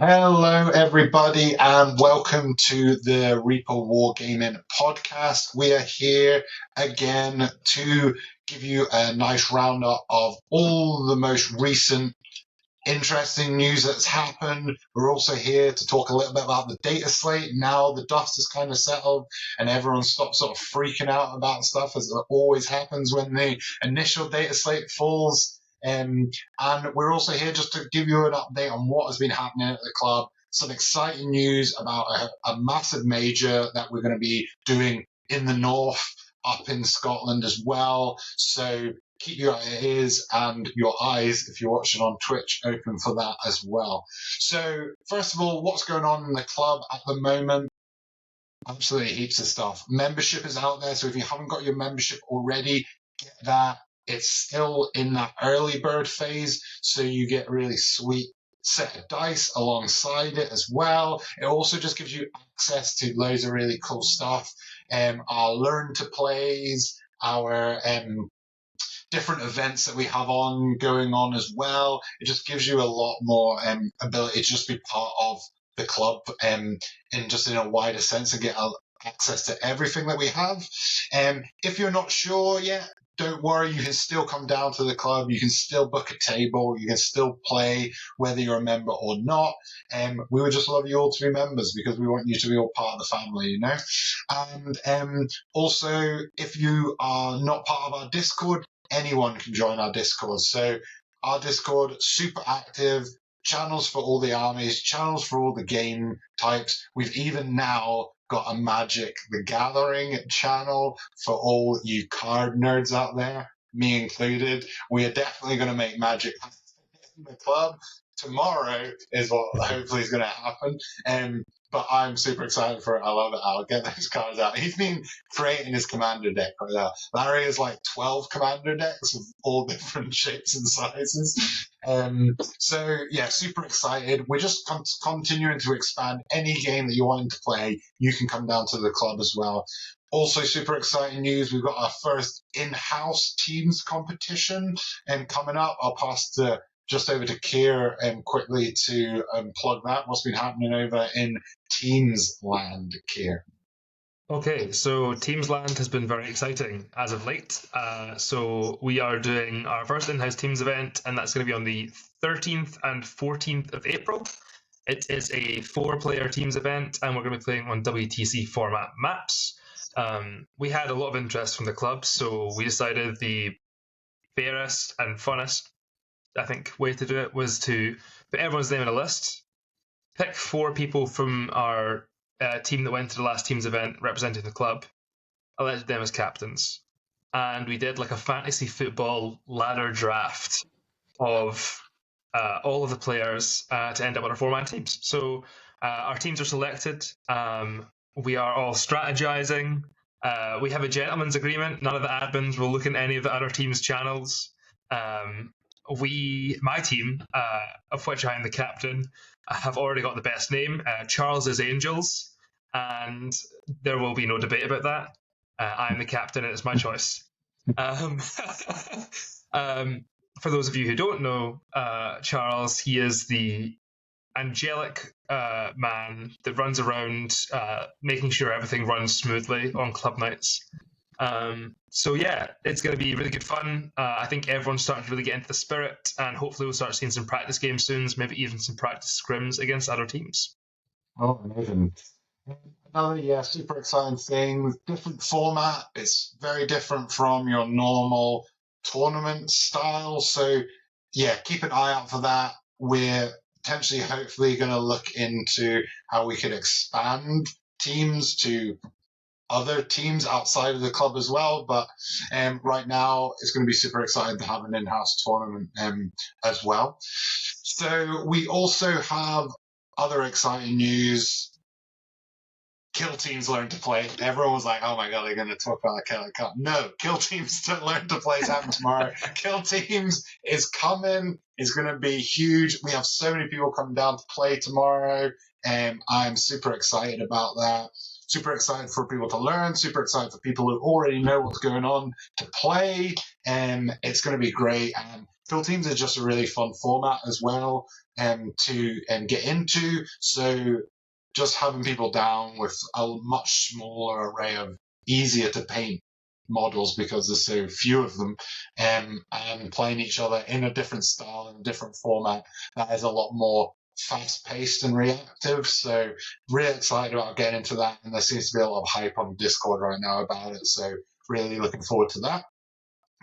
Hello, everybody, and welcome to the Reaper Wargaming podcast. We are here again to give you a nice roundup of all the most recent interesting news that's happened. We're also here to talk a little bit about the Dataslate. Now the dust is kind of settled and everyone stops sort of freaking out about stuff, as it always happens when the initial Dataslate falls. And we're also here just to give you an update on what has been happening at the club. Some exciting news about a massive major that we're going to be doing in the north, up in Scotland as well. So keep your ears and your eyes, if you're watching on Twitch, open for that as well. So first of all, what's going on in the club at the moment? Absolutely heaps of stuff. Membership is out there, so if you haven't got your membership already, get that. It's still in that early bird phase, so you get a really sweet set of dice alongside it as well. It also just gives you access to loads of really cool stuff. Our learn to plays, our different events that we have going on as well. It just gives you a lot more ability to just be part of the club in a wider sense and get access to everything that we have. If you're not sure yet, don't worry, you can still come down to the club, you can still book a table, you can still play whether you're a member or not. We would just love you all to be members because we want you to be all part of the family, you know? And also, if you are not part of our Discord, anyone can join our Discord. So our Discord, super active, channels for all the armies, channels for all the game types. We've even now got a Magic the Gathering channel for all you card nerds out there, me included. We are definitely going to make Magic in the club. Tomorrow is what hopefully is going to happen. But I'm super excited for it. I love it. I'll get those cards out. He's been creating his commander deck right now. Larry has like 12 commander decks of all different shapes and sizes. So yeah, super excited. We're just continuing to expand. Any game that you're wanting to play, you can come down to the club as well. Also, super exciting news. We've got our first in-house teams competition coming up. I'll pass just over to Keir quickly to plug that. What's been happening over in Teams Land, Keir? Okay, so Teams Land has been very exciting as of late. So we are doing our first in-house Teams event, and that's going to be on the 13th and 14th of April. It is a 4-player Teams event, and we're going to be playing on WTC format maps. We had a lot of interest from the club, so we decided the fairest and funnest, I think, way to do it was to put everyone's name in a list, pick 4 people from our team that went to the last Teams event representing the club, elected them as captains, and we did like a fantasy football ladder draft of all of the players to end up with our 4-man teams. So our teams are selected. We are all strategizing. We have a gentleman's agreement. None of the admins will look in any of the other teams' channels. My team, of which I am the captain, have already got the best name, Charles's Angels, and there will be no debate about that. I'm the captain, and it's my choice. For those of you who don't know Charles, he is the angelic man that runs around making sure everything runs smoothly on club nights. So yeah, it's going to be really good fun. I think everyone's starting to really get into the spirit, and hopefully we'll start seeing some practice games soon, maybe even some practice scrims against other teams. Oh, amazing. Another, super exciting thing, different format. It's very different from your normal tournament style. So yeah, keep an eye out for that. We're potentially, hopefully, going to look into how we could expand teams to other teams outside of the club as well. But right now, it's going to be super exciting to have an in-house tournament as well. So we also have other exciting news. Kill Teams Learn to Play. Everyone was like, oh my god, they're going to talk about a Kill Cup. No, Kill Teams to Learn to Play is happening tomorrow. Kill Teams is coming. It's going to be huge. We have so many people coming down to play tomorrow. I'm super excited about that. Super excited for people to learn. Super excited for people who already know what's going on to play. It's going to be great. And Field teams are just a really fun format as well to get into. So just having people down with a much smaller array of easier to paint models because there's so few of them, and playing each other in a different style and a different format that is a lot more fast-paced and reactive. So really excited about getting into that, and there seems to be a lot of hype on Discord right now about it, so really looking forward to that.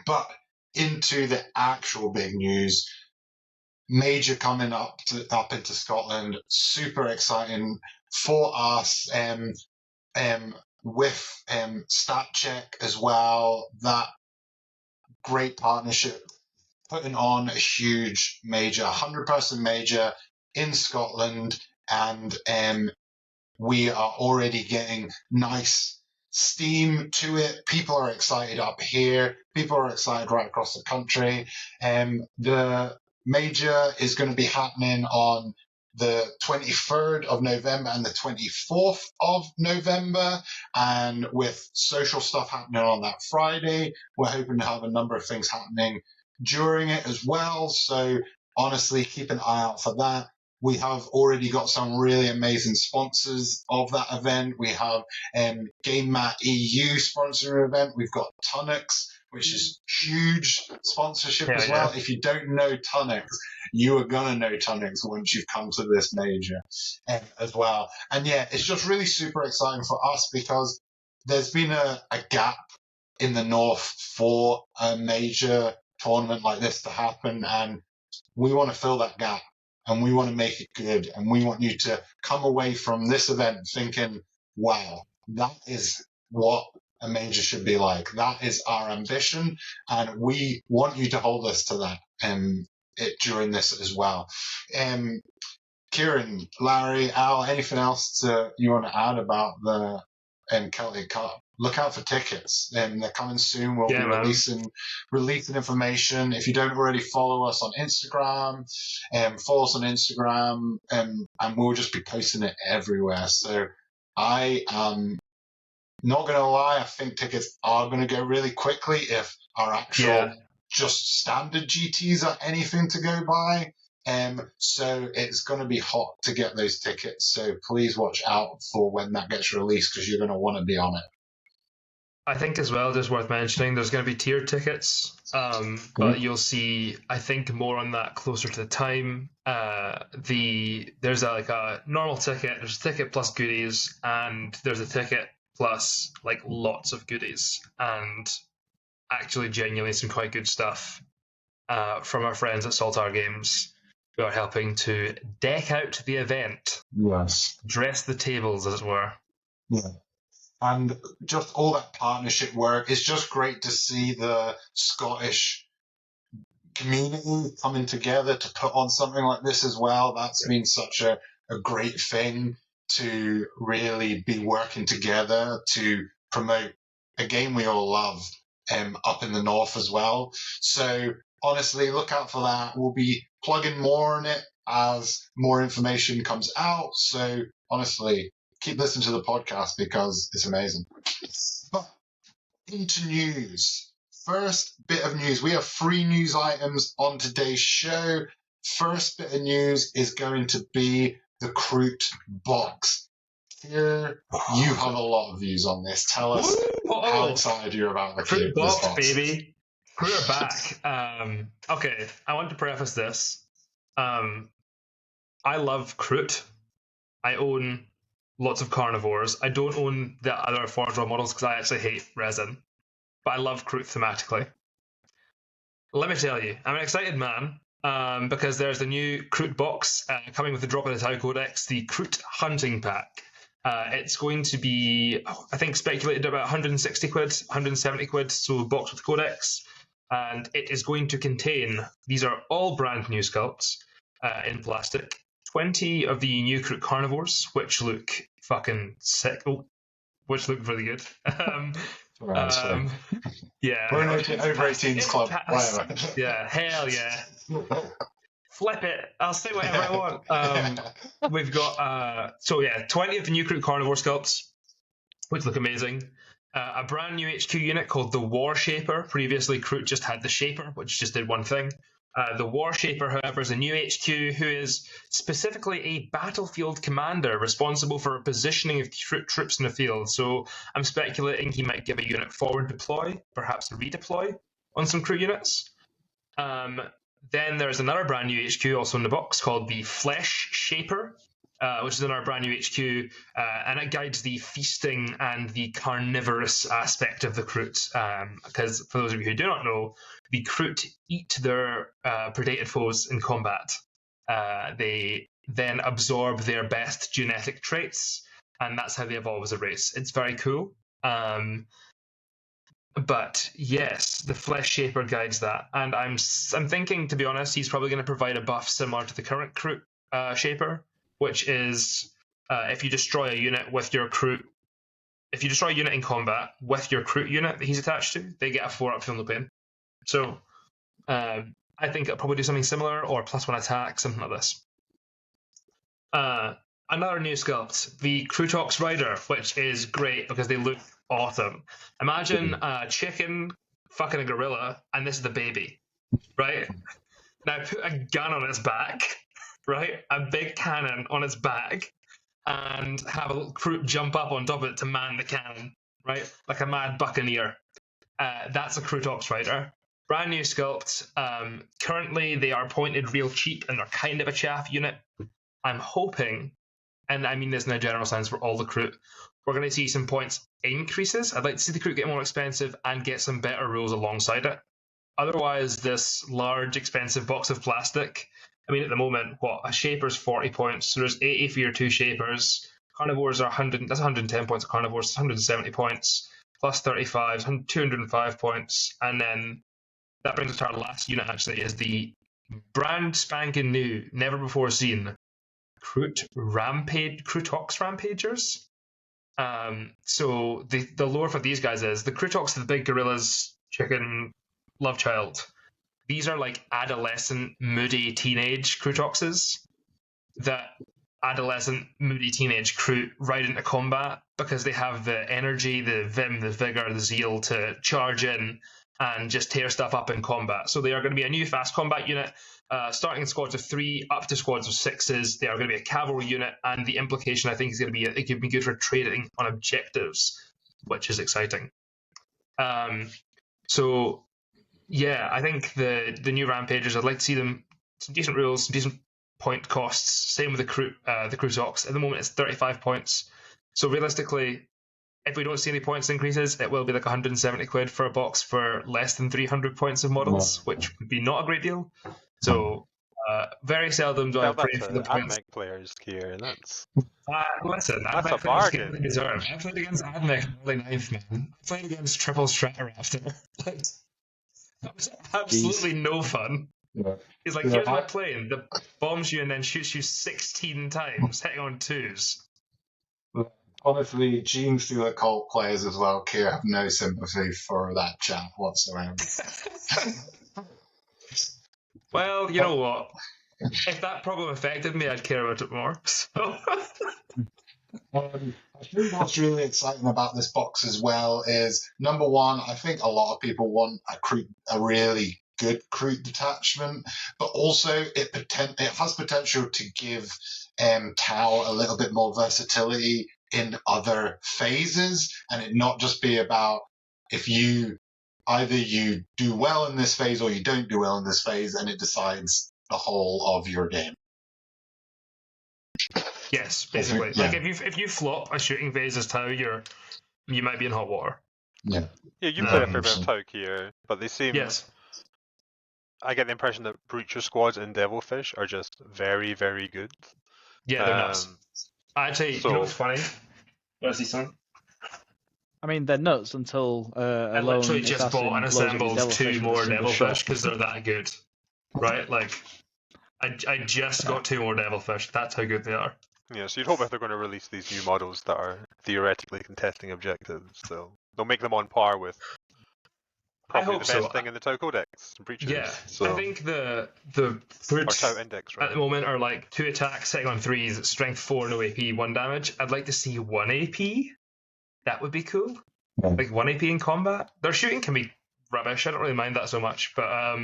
But into the actual big news, Major coming up into Scotland, super exciting for us, with Stat Check as well. That great partnership, putting on a huge major, 100-person major in Scotland, and we are already getting nice steam to it. People are excited up here. People are excited right across the country. The major is going to be happening on the 23rd of November and the 24th of November, and with social stuff happening on that Friday. We're hoping to have a number of things happening during it as well, so honestly keep an eye out for that. We have already got some really amazing sponsors of that event. We have Game Mat EU sponsoring an event. We've got Tunnix, which is huge sponsorship as well. If you don't know Tunnix, you are going to know Tunnix once you've come to this major as well. And yeah, it's just really super exciting for us because there's been a gap in the north for a major tournament like this to happen, and we want to fill that gap. And we want to make it good. And we want you to come away from this event thinking, wow, that is what a major should be like. That is our ambition. And we want you to hold us to that during this as well. Kieran, Larry, Al, anything else you want to add about the Celtic Cup? Look out for tickets. They're coming soon. We'll be releasing information. If you don't already follow us on Instagram, follow us on Instagram, and we'll just be posting it everywhere. So I am not going to lie, I think tickets are going to go really quickly if our actual just standard GTs are anything to go by. So it's going to be hot to get those tickets. So please watch out for when that gets released because you're going to want to be on it. I think as well, just worth mentioning, there's going to be tiered tickets, but you'll see, I think, more on that closer to the time. There's a normal ticket, there's a ticket plus goodies, and there's a ticket plus like lots of goodies, and actually genuinely some quite good stuff from our friends at Saltar Games, who are helping to deck out the event. Yes. Dress the tables, as it were. Yeah. And just all that partnership work. It's just great to see the Scottish community coming together to put on something like this as well. That's been such a great thing to really be working together to promote a game we all love up in the north as well. So honestly, look out for that. We'll be plugging more on it as more information comes out. So honestly, keep listening to the podcast because it's amazing. But into news. First bit of news. We have 3 news items on today's show. First bit of news is going to be the Kroot box. Here, you have a lot of views on this. Tell us how excited you're about the Kroot box, baby. Kroot are back. Okay, I want to preface this. I love Kroot. I own lots of carnivores. I don't own the other Forge World models because I actually hate resin, but I love Kroot thematically. Let me tell you, I'm an excited man because there's the new Kroot box coming with the Drop of the Tau Codex, the Kroot Hunting Pack. It's going to be, I think, speculated about 160 quid, 170 quid, so box with Codex. And it is going to contain, these are all brand new sculpts in plastic, 20 of the new Kroot carnivores, which look fucking sick. Oh, which look really good. Yeah. We're an over 18s club. Whatever. Yeah, hell yeah. Flip it. I'll say whatever I want. We've got, 20 of the new Kroot carnivore sculpts, which look amazing. A brand new HQ unit called the War Shaper. Previously, Kroot just had the Shaper, which just did one thing. The War Shaper, however, is a new HQ who is specifically a battlefield commander responsible for positioning of troops in the field. So I'm speculating he might give a unit forward deploy, perhaps a redeploy on some crew units. Then there's another brand new HQ also in the box called the Flesh Shaper, which is another brand new HQ, and it guides the feasting and the carnivorous aspect of the Kroot. Because for those of you who do not know, the Kroot eat their predated foes in combat. They then absorb their best genetic traits, and that's how they evolve as a race. It's very cool. But yes, the Flesh Shaper guides that, and I'm thinking, to be honest, he's probably going to provide a buff similar to the current Kroot Shaper, which is if you destroy a unit with your Kroot, if you destroy a unit in combat with your Kroot unit that he's attached to, they get a 4-up from the pain. So I think it'll probably do something similar, or +1 attack, something like this. Another new sculpt, the Krutox Rider, which is great because they look awesome. Imagine a chicken fucking a gorilla, and this is the baby, right? Now put a gun on its back, right? A big cannon on its back, and have a little Kroot jump up on top of it to man the cannon, right? Like a mad buccaneer. That's a Krutox Rider. Brand new sculpt. Currently, they are pointed real cheap, and they're kind of a chaff unit. I'm hoping, and I mean this in a general sense for all the Kroot, we're going to see some points increases. I'd like to see the Kroot get more expensive and get some better rules alongside it. Otherwise, this large, expensive box of plastic, I mean, at the moment, a Shaper's 40 points, so there's 80 for your 2 Shapers. Carnivores are 100, that's 110 points of Carnivores, 170 points, plus 35, 205 points, and then that brings us to our last unit, actually, is the brand spanking new, never before seen, Krutox Rampagers. So the lore for these guys is the Krutox are the big gorillas, chicken, love child. These are like adolescent, moody teenage Krutoxes that adolescent, moody teenage Kroot ride into combat because they have the energy, the vim, the vigor, the zeal to charge in and just tear stuff up in combat. So they are going to be a new fast combat unit, starting in squads of 3 up to squads of 6s. They are going to be a cavalry unit, and the implication I think is going to be it could be good for trading on objectives, which is exciting. So yeah, I think the new Rampagers, I'd like to see them some decent rules, some decent point costs. Same with the Krutox. At the moment, it's 35 points. So realistically, if we don't see any points increases, it will be like 170 quid for a box for less than 300 points of models, which would be not a great deal. So very seldom do I pray for the points. Admech players, Keir, that's... Listen, that's Admech a bargain. Players deserve. I played against Admech in early 9th, man. I played against Triple Stratoraptor. Like, that was absolutely no fun. Yeah. He's like, here's my plane that bombs you and then shoots you 16 times, hitting on 2s. Honestly, Gene Stewart cult players as well, Keir, have no sympathy for that chap whatsoever. Well, you know what? If that problem affected me, I'd care about it more. So. I think what's really exciting about this box as well is, number one, I think a lot of people want a really good Kroot detachment, but also it has potential to give Tau a little bit more versatility in other phases, and it not just be about if either you do well in this phase or you don't do well in this phase, and it decides the whole of your game. Yes, basically. Yeah. Like if you flop a shooting phase as Tau, you might be in hot water. Yeah. Yeah, you play a fair bit of Tau here, but they seem. Yes. I get the impression that Breacher squads in Devilfish are just very, very good. Yeah, they're nuts. Actually, you know what's funny? Where's this one? I mean, they're nuts until I literally just bought and assembled 2 more Devilfish because they're that good, right? Like, I just got 2 more Devilfish. That's how good they are. Yeah, so you'd hope if they're going to release these new models that are theoretically contesting objectives, they'll make them on par with probably the best thing in the Tau Codex. Breaches. Yeah, so. I think the Fruits Tau Index, right? at the moment are like 2 attacks, hitting on 3s, strength 4, no AP, 1 damage. I'd like to see 1 AP. That would be cool. Yeah. Like 1 AP in combat. Their shooting can be rubbish. I don't really mind that so much, but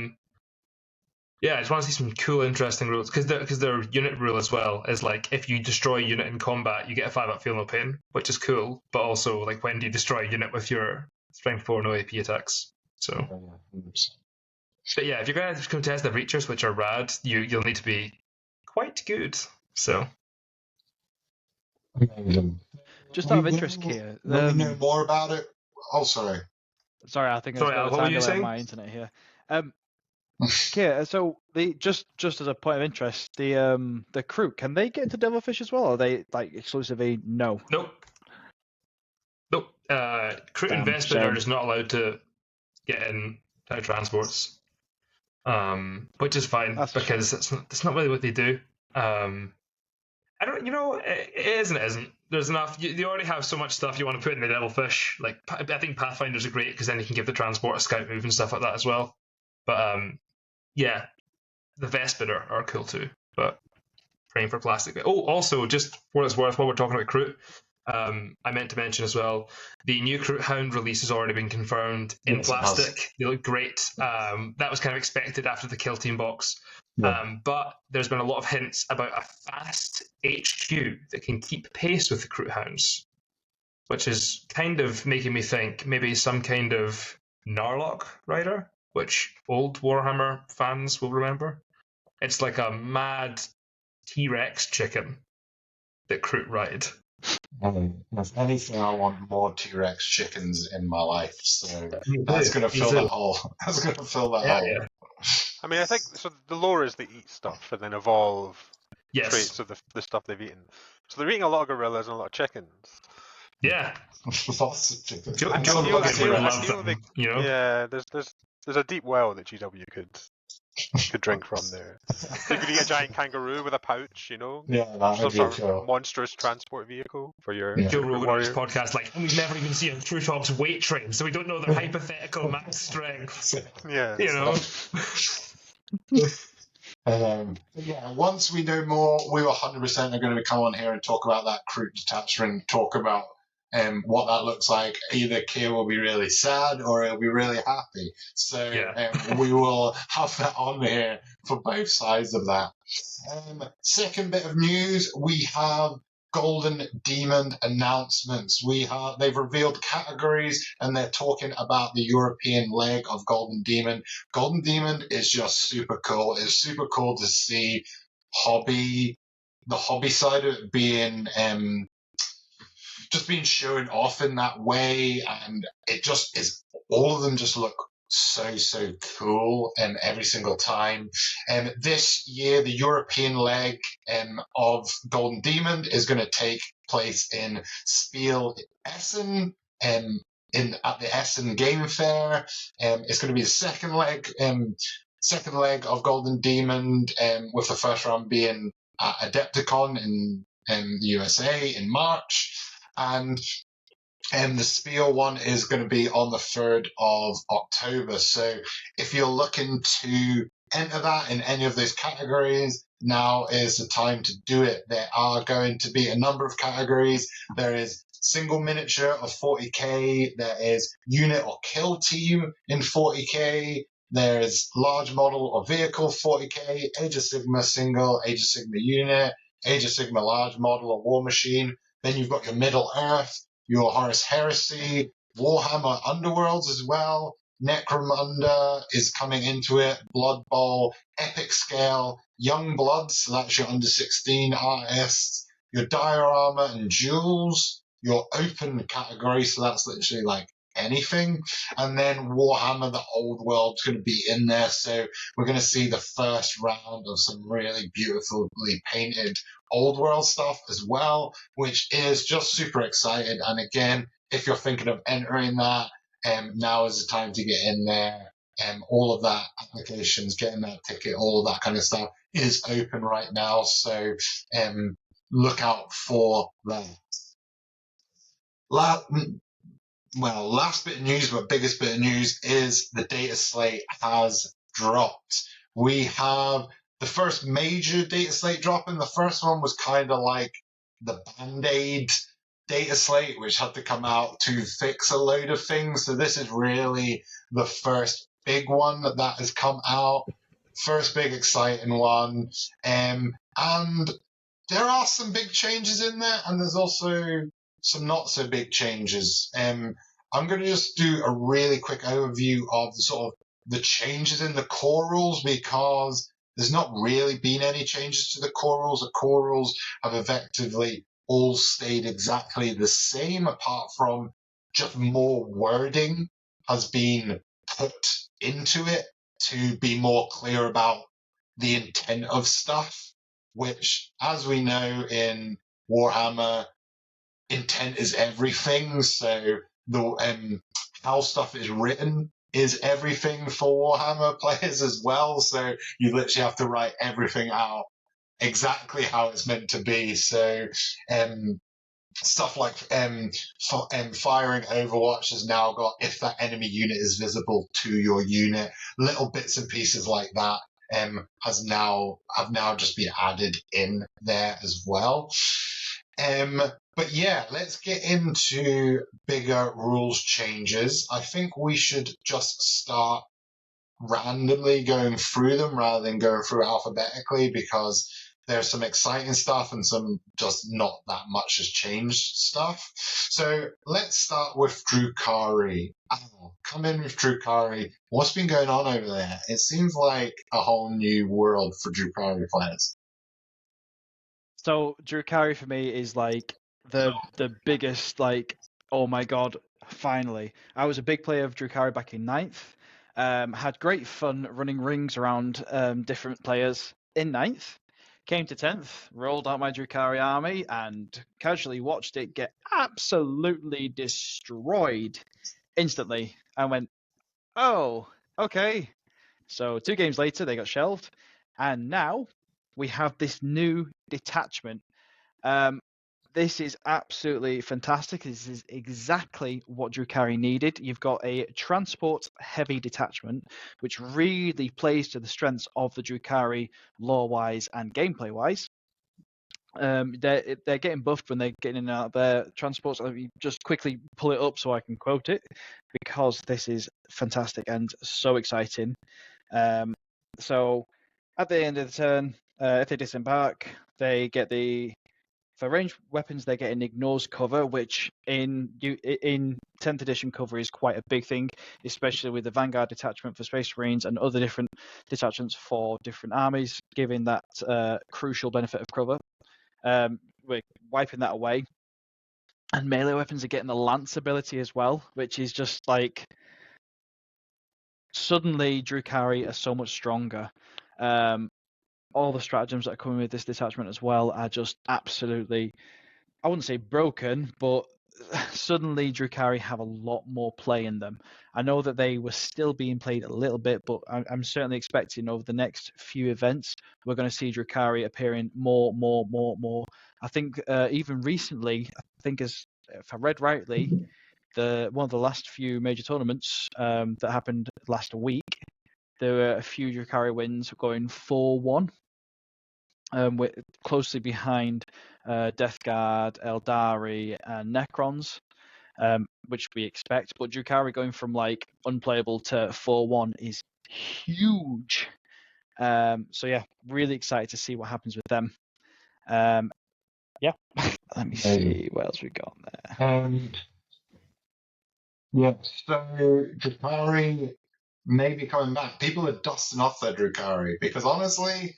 Yeah, I just want to see some cool, interesting rules because their unit rule as well is like if you destroy a unit in combat, you get a 5-up feel no pain, which is cool. But also, like when do you destroy a unit with your strength 4 no AP attacks? So, but yeah, if you're going to contest the breachers, which are rad, you'll need to be quite good. So, Amazing. Just out of interest, Keir. When we know more about it. Oh, sorry. Sorry, I think sorry, there's Al, a what were time you delay on saying? my internet here. Keir, so just as a point of interest, the crew, can they get into Devilfish as well, or are they like exclusively no? Nope. Crew Damn, invested are shame. just not allowed to get in transports, which is fine That's a because that's not really what they do. I don't, it is and it isn't. There's enough. You already have so much stuff you want to put in the Devilfish. Like, I think Pathfinders are great because then you can give the transport a scout move and stuff like that as well. But yeah, the Vespid are cool too. But praying for plastic. Oh, also, just for what it's worth, while we're talking about Kroot, I meant to mention as well, the new Kroot Hound release has already been confirmed in plastic. They look great. That was kind of expected after the Kill Team box. Yeah. But there's been a lot of hints about a fast HQ that can keep pace with the Kroot Hounds, which is kind of making me think maybe some kind of Narlock rider, which old Warhammer fans will remember. It's like a mad T-Rex chicken that Kroot ride. If anything, I want more T-Rex chickens in my life. So that's going to fill that hole. That's going to fill that hole. Yeah. I mean, I think so. The lore is they eat stuff and then evolve traits of the stuff they've eaten. So they're eating a lot of gorillas and a lot of chickens. Yeah. Lots of chickens. I feel they, yeah, there's a deep well that GW could drink from there. So you could eat a giant kangaroo with a pouch, Yeah, that would be cool. Monstrous transport vehicle for your Joe Rogan on his podcast, like, we've never even seen a True Talk's weight train, so we don't know their hypothetical max strength. Yeah. Yeah, once we know more, we 100% are going to come on here and talk about that Kroot detachment, talk about what that looks like. Either Keir will be really sad or he'll be really happy. So we will have that on here for both sides of that. Second bit of news, we have Golden Demon announcements. They've revealed categories and they're talking about the European leg of Golden Demon. Golden Demon is just super cool. It's super cool to see the hobby side of it being just being shown off in that way, and it just is. All of them just look so cool every single time. This year, the European leg of Golden Demon is going to take place in Spiel Essen at the Essen Game Fair. It's going to be the second leg of Golden Demon, with the first round being at Adepticon in the USA in March. And the Spiel one is going to be on the 3rd of October. So if you're looking to enter that in any of those categories, now is the time to do it. There are going to be a number of categories. There is single miniature of 40k. There is unit or kill team in 40k. There is large model or vehicle 40k, Age of Sigma single, Age of Sigma unit, Age of Sigma large model or war machine. Then you've got your Middle Earth, your Horus Heresy, Warhammer Underworlds as well. Necromunda is coming into it. Blood Bowl, Epic Scale, Young Bloods, so that's your under 16 artists. Your Diorama and Jewels, your open category, so that's literally like anything. And then Warhammer, the Old World's going to be in there. So we're going to see the first round of some really beautifully painted Old World stuff as well, which is just super excited. And again, if you're thinking of entering that, now is the time to get in there. All of that applications, getting that ticket, all of that kind of stuff is open right now. So look out for that. Last bit of news, but biggest bit of news is the Dataslate has dropped. We have the first major Dataslate drop, and the first one was kind of like the Band-Aid Dataslate, which had to come out to fix a load of things. So this is really the first big one that has come out. first big exciting one. And there are some big changes in there, and there's also some not so big changes. I'm going to just do a really quick overview of the changes in the core rules, because there's not really been any changes to the core rules. The core rules have effectively all stayed exactly the same, apart from just more wording has been put into it to be more clear about the intent of stuff, which, as we know in Warhammer, intent is everything. So the how stuff is written is everything for Warhammer players as well. So you literally have to write everything out exactly how it's meant to be. So stuff like firing Overwatch has now got if that enemy unit is visible to your unit. Little bits and pieces like that have now just been added in there as well. But yeah, let's get into bigger rules changes. I think we should just start randomly going through them rather than going through alphabetically, because there's some exciting stuff and some just not that much has changed stuff. So let's start with Drukhari. Come in with Drukhari. What's been going on over there? It seems like a whole new world for Drukhari players. So Drukhari for me is like the biggest, like, oh my god, finally. I was a big player of Drukhari back in 9th. Had great fun running rings around different players in 9th. Came to 10th, rolled out my Drukhari army and casually watched it get absolutely destroyed instantly. I went, oh, okay. So 2 games later, they got shelved. And now we have this new detachment. This is absolutely fantastic. This is exactly what Drukhari needed. You've got a transport-heavy detachment, which really plays to the strengths of the Drukhari lore-wise and gameplay-wise. They're getting buffed when they're getting in and out of their transports. Let me just quickly pull it up so I can quote it, because this is fantastic and so exciting. So at the end of the turn, if they disembark, they get for ranged weapons, they're getting ignores cover, which in 10th edition cover is quite a big thing, especially with the Vanguard detachment for Space Marines and other different detachments for different armies, giving that crucial benefit of cover. We're wiping that away. And melee weapons are getting the Lance ability as well, which is just like, suddenly Drukhari are so much stronger. All the stratagems that are coming with this detachment as well are just absolutely, I wouldn't say broken, but suddenly Drukhari have a lot more play in them. I know that they were still being played a little bit, but I'm certainly expecting over the next few events, we're going to see Drukhari appearing more. I think even recently, if I read rightly, one of the last few major tournaments that happened last week, there were a few Drukhari wins going 4-1. Closely behind Death Guard, Eldari, and Necrons, which we expect. But Drukhari going from like unplayable to 4-1 is huge. So yeah, really excited to see what happens with them. Yeah, let me see what else we got there. Yeah, so Drukhari may be coming back. People are dusting off their Drukhari, because honestly,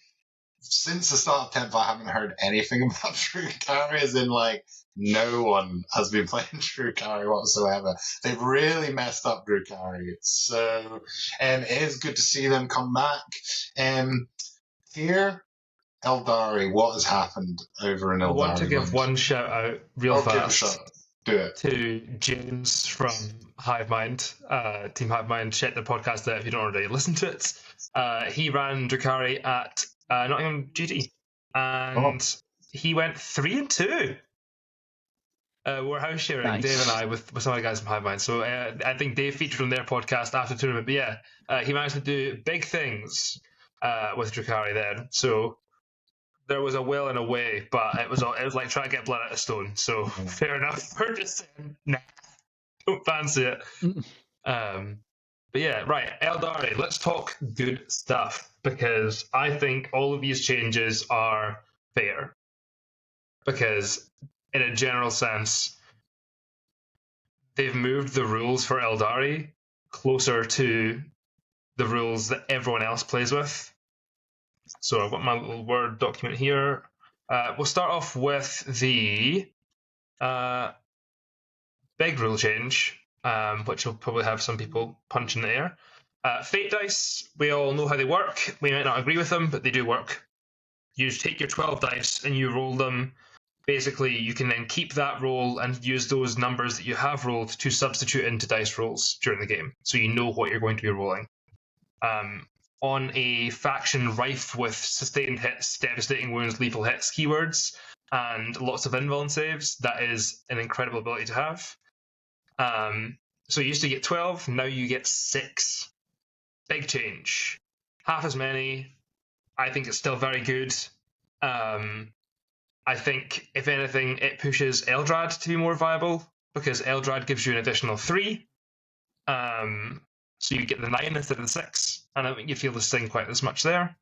since the start of 10th, I haven't heard anything about Drukhari, as in, like, no one has been playing Drukhari whatsoever. They've really messed up Drukhari. So, it is good to see them come back. Here, Eldari, what has happened over in Eldari? I want to give one shout out real fast Do it. to James from Hive Mind, Team Hive Mind. Check the podcast out if you don't already listen to it. He ran Drukhari at Nottingham GT, and he went 3-2. We're house sharing, nice. Dave and I, with some of the guys from Hive Mind. So I think Dave featured on their podcast after the tournament. But yeah, he managed to do big things with Drukhari then. So there was a will and a way, but it was like trying to get blood out of stone. So fair enough. We're just saying, nah, don't fancy it. But yeah, right, Eldari, let's talk good stuff, because I think all of these changes are fair. Because, in a general sense, they've moved the rules for Eldari closer to the rules that everyone else plays with. So I've got my little Word document here. We'll start off with the big rule change, which will probably have some people punch in the air. Fate dice, we all know how they work. We might not agree with them, but they do work. You just take your 12 dice and you roll them. Basically, you can then keep that roll and use those numbers that you have rolled to substitute into dice rolls during the game, so you know what you're going to be rolling. On a faction rife with sustained hits, devastating wounds, lethal hits keywords, and lots of invuln saves, that is an incredible ability to have. So you used to get 12, now you get 6. Big change. Half as many. I think it's still very good. I think, if anything, it pushes Eldrad to be more viable, because Eldrad gives you an additional 3. So you get the 9 instead of the 6, and I don't think you feel the sting quite as much there.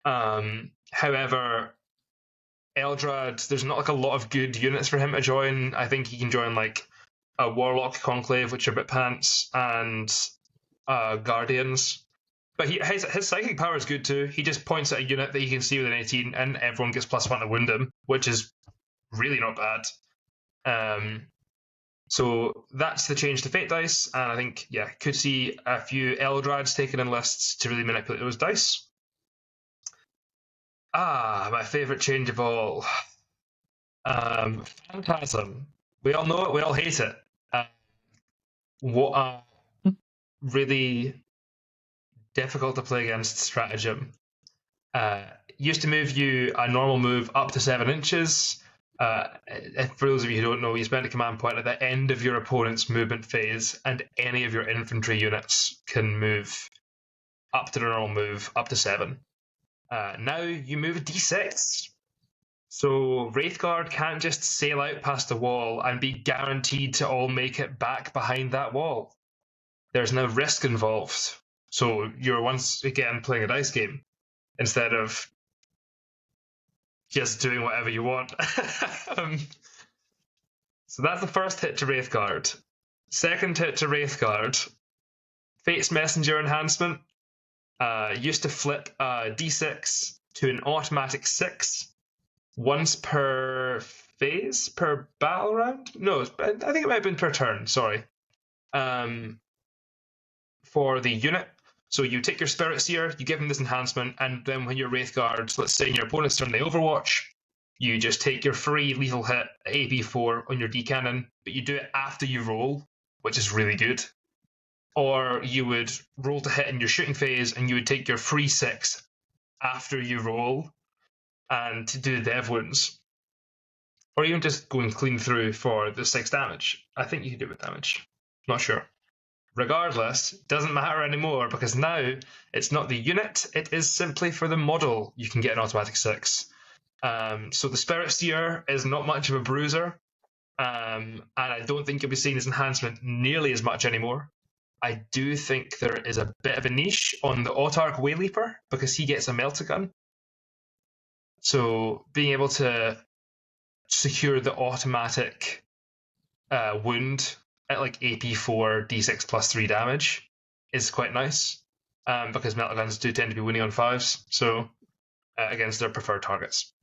However, Eldrad, there's not like a lot of good units for him to join. I think he can join like a Warlock Conclave, which are a bit pants, and Guardians. But his psychic power is good too. He just points at a unit that he can see with an 18, and everyone gets +1 to wound him, which is really not bad. So that's the change to Fate dice, and I think, yeah, could see a few Eldrads taken in lists to really manipulate those dice. My favourite change of all. Phantasm. We all know it, we all hate it. What a really difficult to play against stratagem. Used to move you a normal move up to 7 inches. For those of you who don't know, you spend a command point at the end of your opponent's movement phase, and any of your infantry units can move up to the normal move, up to 7. Now you move a d6. So Wraithguard can't just sail out past the wall and be guaranteed to all make it back behind that wall. There's no risk involved. So you're once again playing a dice game instead of just doing whatever you want. So that's the first hit to Wraithguard. Second hit to Wraithguard, Fate's Messenger enhancement. Used to flip a d6 to an automatic 6 once per phase, per battle round? No, I think it might have been per turn, sorry. For the unit. So you take your Spirit Seer, you give him this enhancement, and then when your Wraithguard, let's say in your opponent's turn they Overwatch, you just take your free lethal hit AP4 on your D-Cannon, but you do it after you roll, which is really good. Or you would roll to hit in your shooting phase, and you would take your free 6 after you roll, and to do the dev wounds. Or even just going clean through for the 6 damage. I think you can do it with damage. Not sure. Regardless, doesn't matter anymore, because now it's not the unit, it is simply for the model you can get an automatic 6. So the Spirit Seer is not much of a bruiser, and I don't think you'll be seeing this enhancement nearly as much anymore. I do think there is a bit of a niche on the Autarch Wayleaper, because he gets a Meltagun. So being able to secure the automatic wound at like AP4 D6 plus 3 damage is quite nice, because Meltaguns do tend to be winning on 5s, so against their preferred targets.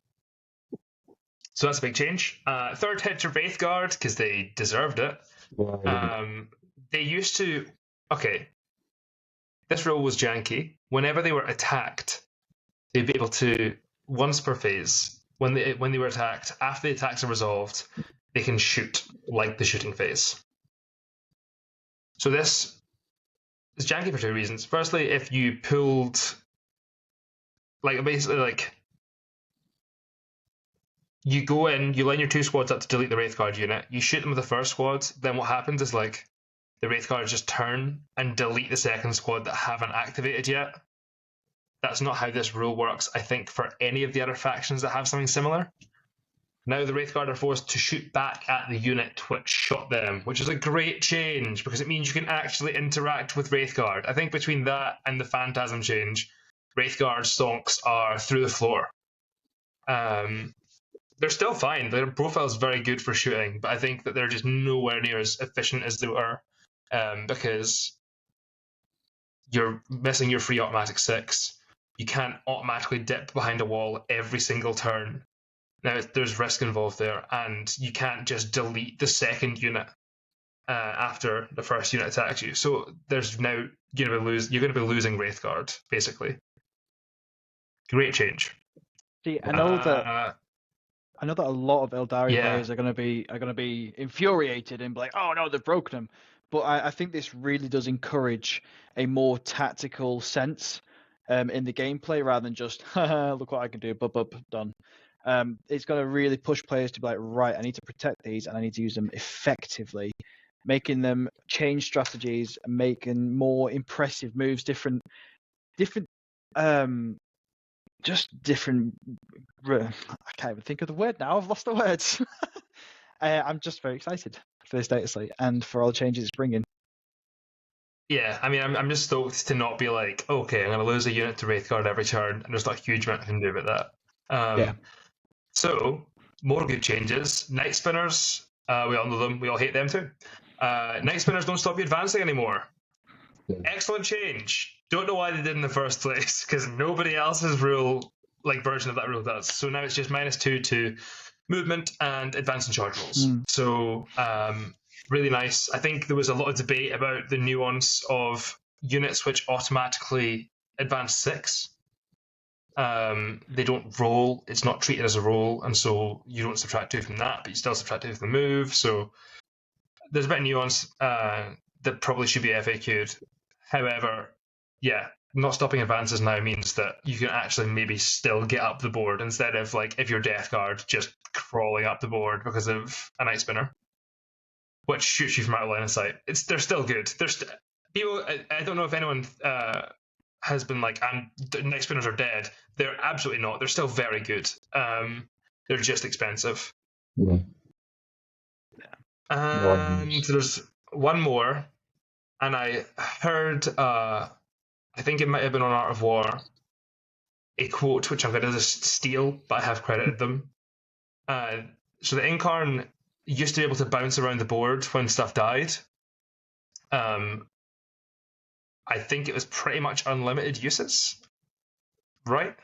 So that's a big change. Third hit to Wraithguard, because they deserved it. They used to... Okay, this rule was janky. Whenever they were attacked, they'd be able to, once per phase, when they were attacked, after the attacks are resolved, they can shoot, like the shooting phase. So this is janky for 2 reasons. Firstly, if you pulled, like, basically, like, you go in, you line your 2 squads up to delete the Wraithguard unit, you shoot them with the first squad, then what happens is, like, the Wraithguards just turn and delete the second squad that haven't activated yet. That's not how this rule works, I think, for any of the other factions that have something similar. Now the Wraithguard are forced to shoot back at the unit which shot them, which is a great change because it means you can actually interact with Wraithguard. I think between that and the Phantasm change, Wraithguard stonks are through the floor. They're still fine. Their profile is very good for shooting, but I think that they're just nowhere near as efficient as they were because you're missing your free automatic 6. You can't automatically dip behind a wall every single turn. Now, there's risk involved there, and you can't just delete the second unit after the first unit attacks you. So there's now you're going to be losing Wraithguard, basically. Great change. See, I know that a lot of Eldari players are going to be infuriated and be like, "Oh no, they've broken them." But I think this really does encourage a more tactical sense in the gameplay rather than just look what I can do, done. It's going to really push players to be like, right, I need to protect these and I need to use them effectively, making them change strategies and making more impressive moves, different I can't even think of the word now. I've lost the words. I'm just very excited for this Dataslate and for all the changes it's bringing. Yeah, I mean, I'm just stoked to not be like, okay, I'm going to lose a unit to Wraithguard every turn, and there's not a huge amount I can do about that. So, more good changes. Night Spinners, we all know them, we all hate them too. Night Spinners don't stop you advancing anymore. Excellent change. Don't know why they did in the first place, because nobody else's version of that rule does. So now it's just -2 to movement and advance and charge rolls. So really nice. I think there was a lot of debate about the nuance of units which automatically advance 6. They don't roll. It's not treated as a roll, and so you don't subtract 2 from that, but you still subtract 2 from the move. So there's a bit of nuance that probably should be FAQ'd. However, yeah, not stopping advances now means that you can actually maybe still get up the board instead of, like, if you're Death Guard, just crawling up the board because of a Night Spinner, which shoots you from out of line of sight. They're still good. People. I don't know if anyone has been like, Night Spinners are dead. They're absolutely not. They're still very good. They're just expensive. Yeah. And there's one more, and I heard, I think it might have been on Art of War, a quote which I'm going to steal, but I have credited them. So the Incarn used to be able to bounce around the board when stuff died. I think it was pretty much unlimited uses, right?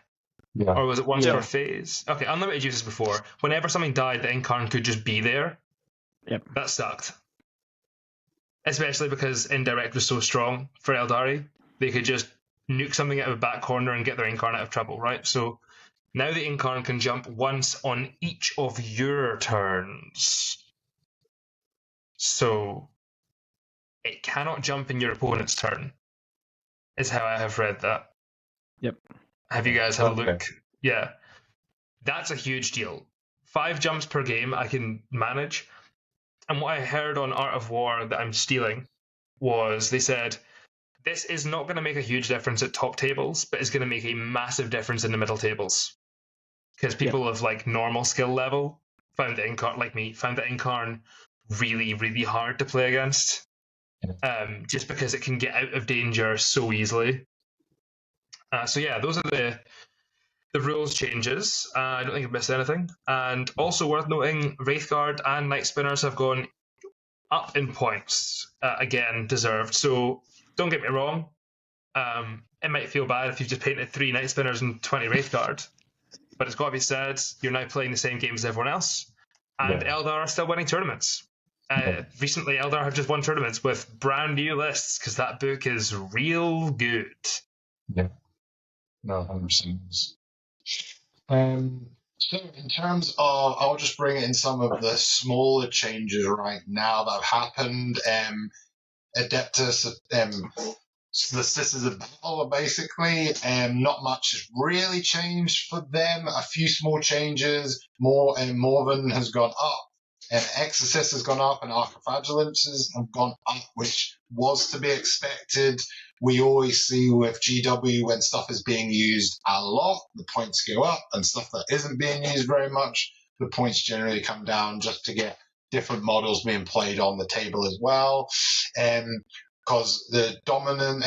Yeah. Or was it once per phase? Okay, unlimited uses before. Whenever something died, the Incarn could just be there. Yep. That sucked. Especially because Indirect was so strong for Eldari. They could just nuke something out of a back corner and get their Incarn out of trouble, right? So now the Incarn can jump once on each of your turns. So it cannot jump in your opponent's turn, is how I have read that. Yep. Have you guys had a look? Yeah. That's a huge deal. 5 jumps per game I can manage. And what I heard on Art of War that I'm stealing was they said, this is not going to make a huge difference at top tables, but it's going to make a massive difference in the middle tables. Because people of like normal skill level found the Incarn really, really hard to play against. Just because it can get out of danger so easily. So yeah, those are the rules changes. I don't think I've missed anything. And also worth noting, Wraithguard and Night Spinners have gone up in points. Again, deserved. So don't get me wrong. It might feel bad if you've just painted 3 Night Spinners and 20 Wraithguard. But it's got to be said, you're now playing the same game as everyone else. And Eldar are still winning tournaments. Recently, Eldar have just won tournaments with brand new lists because that book is real good. Yeah. No, 100%. So in terms of, I'll just bring in some of the smaller changes right now that have happened. Adeptus, the Sisters of Battle, basically, not much has really changed for them. A few small changes. Morven has gone up. Exorcist has gone up and Archivagilance have gone up, which was to be expected. We always see with GW when stuff is being used a lot, the points go up, and stuff that isn't being used very much, the points generally come down just to get different models being played on the table as well. Because the Dominans,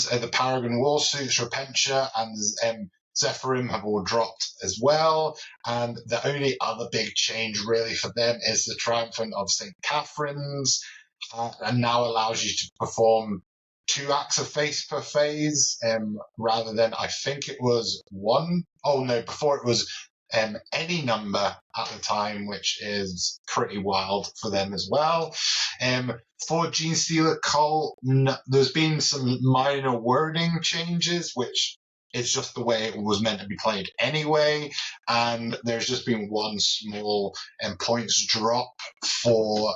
the Paragon Warsuits, Repentia, and Zephyrim have all dropped as well. And the only other big change really for them is the Triumphant of St. Catherine's, and now allows you to perform 2 acts of faith per phase, rather than, I think it was 1. Oh no, before it was any number at the time, which is pretty wild for them as well. For Genestealer Cult, there's been some minor wording changes, which is just the way it was meant to be played anyway, and there's just been one small points drop for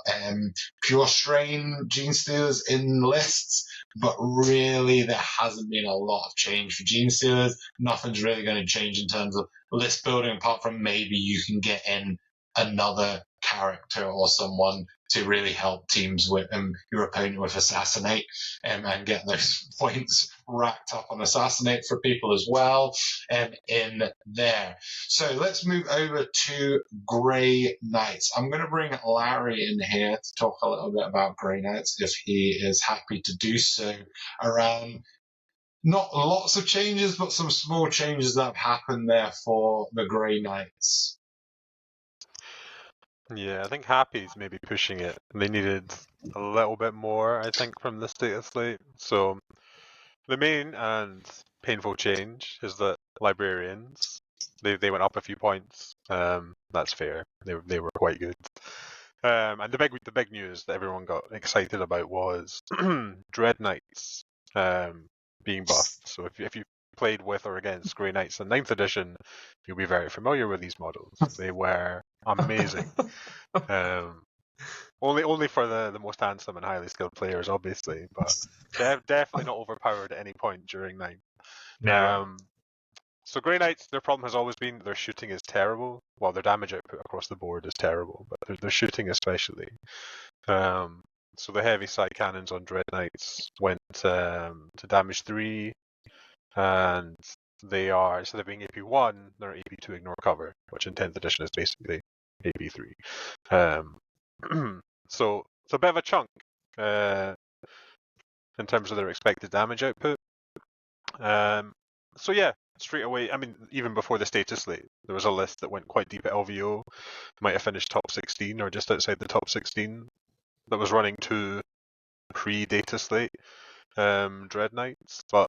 pure strain Genestealers in lists, but really there hasn't been a lot of change for Genestealers. Nothing's really going to change in terms of list building, apart from maybe you can get in another character or someone to really help teams with your opponent with Assassinate, and get those points racked up on Assassinate for people as well in there. So let's move over to Grey Knights. I'm going to bring Larry in here to talk a little bit about Grey Knights, if he is happy to do so, around not lots of changes, but some small changes that have happened there for the Grey Knights. Yeah, I think Happy's maybe pushing it. They needed a little bit more, I think, from this Dataslate. So the main and painful change is that Librarians, they went up a few points. That's fair. They were quite good. And the big news that everyone got excited about was Dread Knights being buffed. So if you played with or against Grey Knights in 9th edition, you'll be very familiar with these models. They were amazing. Only for the most handsome and highly skilled players, obviously, but definitely not overpowered at any point during 9. Never. So Grey Knights, their problem has always been their shooting is terrible. Well, their damage output across the board is terrible, but their shooting especially. So the heavy side cannons on Dread Knights went to damage 3, and they are, instead of being AP1, they're AP2 ignore cover, which in 10th edition is basically AP3. So it's a bit of a chunk in terms of their expected damage output. So yeah, straight away, I mean, even before the status slate, there was a list that went quite deep at LVO, might have finished top 16 or just outside the top 16, that was running 2 pre-data slate Dread Knights, but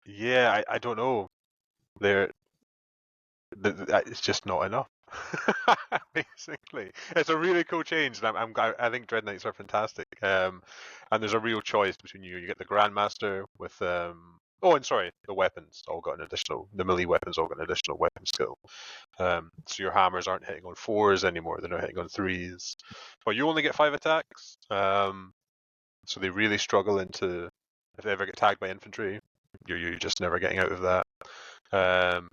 yeah, I don't know. It's just not enough. Basically, it's a really cool change, and I think Dread Knights are fantastic. And there's a real choice between you. You get the Grandmaster with oh, and sorry, the weapons all got an additional. The melee weapons all got an additional weapon skill. So your hammers aren't hitting on 4s anymore; they're now hitting on 3s. But you only get 5 attacks. So they really struggle into, if they ever get tagged by infantry, you're just never getting out of that.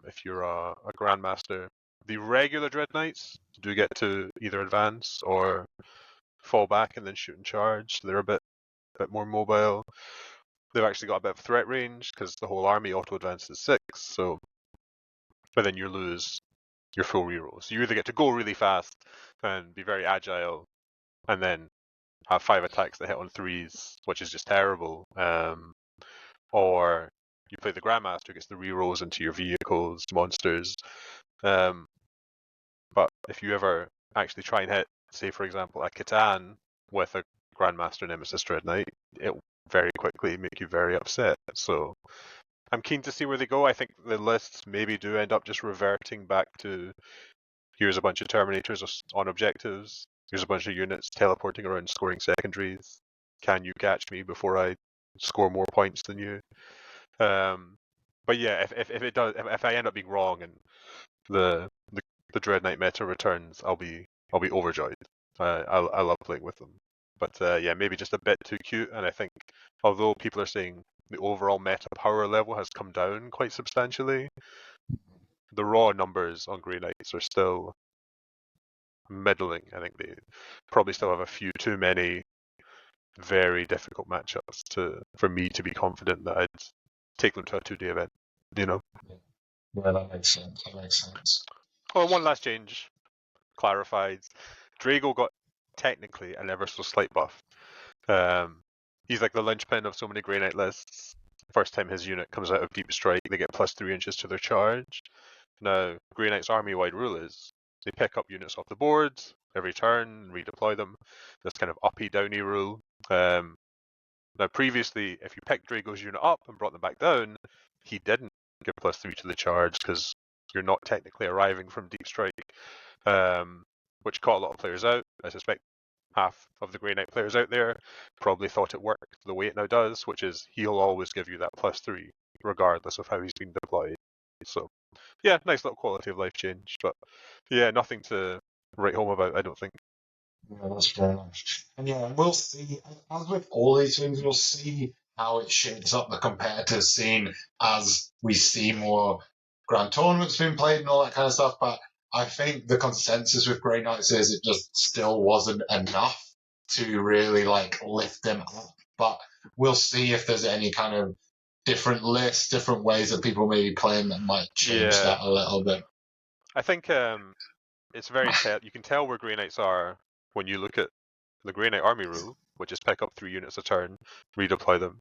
If you're a Grandmaster, the regular Dread Knights do get to either advance or fall back and then shoot and charge. So they're a bit more mobile. They've actually got a bit of threat range because the whole army auto advances 6. So, but then you lose your full reroll. So you either get to go really fast and be very agile, and then have 5 attacks that hit on 3s, which is just terrible. Or you play the Grandmaster, gets the rerolls into your vehicles, monsters. But if you ever actually try and hit, say for example, a Catan with a Grandmaster Nemesis Dread Knight, it will very quickly make you very upset. So I'm keen to see where they go. I think the lists maybe do end up just reverting back to, here's a bunch of Terminators on objectives, here's a bunch of units teleporting around scoring secondaries. Can you catch me before I score more points than you? But yeah, if I end up being wrong and the Dread Knight meta returns, I'll be overjoyed. I love playing with them. But yeah, maybe just a bit too cute. And I think, although people are saying the overall meta power level has come down quite substantially, the raw numbers on Grey Knights are still middling. I think they probably still have a few too many very difficult matchups for me to be confident that I'd take them to a 2-day event. You know. Yeah, that makes sense. Oh, one last change. Clarified. Drago got technically an ever so slight buff. He's like the linchpin of so many Grey Knight lists. First time his unit comes out of Deep Strike, they get plus 3 inches to their charge. Now, Grey Knight's army-wide rule is they pick up units off the board every turn, redeploy them. This kind of uppy-downy rule. Now, previously, if you picked Drago's unit up and brought them back down, he didn't give plus 3 to the charge because you're not technically arriving from Deep Strike, which caught a lot of players out. I suspect half of the Grey Knight players out there probably thought it worked the way it now does, which is he'll always give you that plus 3 regardless of how he's been deployed. So, yeah, nice little quality of life change, but yeah, nothing to write home about, I don't think. Yeah, that's fair enough. And yeah, we'll see. As with all these things, we'll see how it shapes up the competitive scene as we see more grand tournaments being played and all that kind of stuff. But I think the consensus with Grey Knights is it just still wasn't enough to really like lift them up. But we'll see if there's any kind of different lists, different ways that people may be playing that might change that a little bit. I think it's very you can tell where Grey Knights are when you look at the Grey Knight army rule, which is pick up 3 units a turn, redeploy them,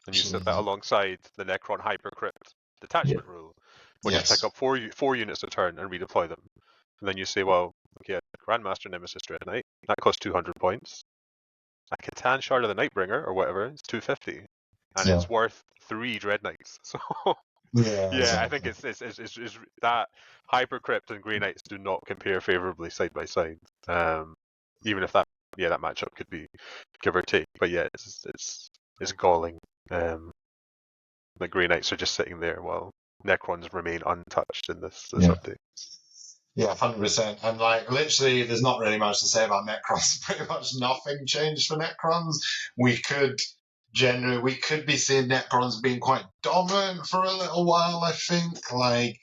and you set that alongside the Necron Hypercrypt detachment rule, which is pick up 4 units a turn and redeploy them. And then you say, well, okay, Grandmaster Nemesis Dread Knight, that costs 200 points. A Catan Shard of the Nightbringer, or whatever, is 250. And it's worth 3 Dread Knights. So, exactly. I think it's that Hypercrypt and Grey Knights do not compare favorably side by side. Even if that matchup could be give or take. But yeah, it's galling. The Grey Knights are just sitting there while Necrons remain untouched in this update. Yeah, 100%. And like literally, there's not really much to say about Necrons. Pretty much nothing changed for Necrons. We could be seeing Necrons being quite dominant for a little while. I think like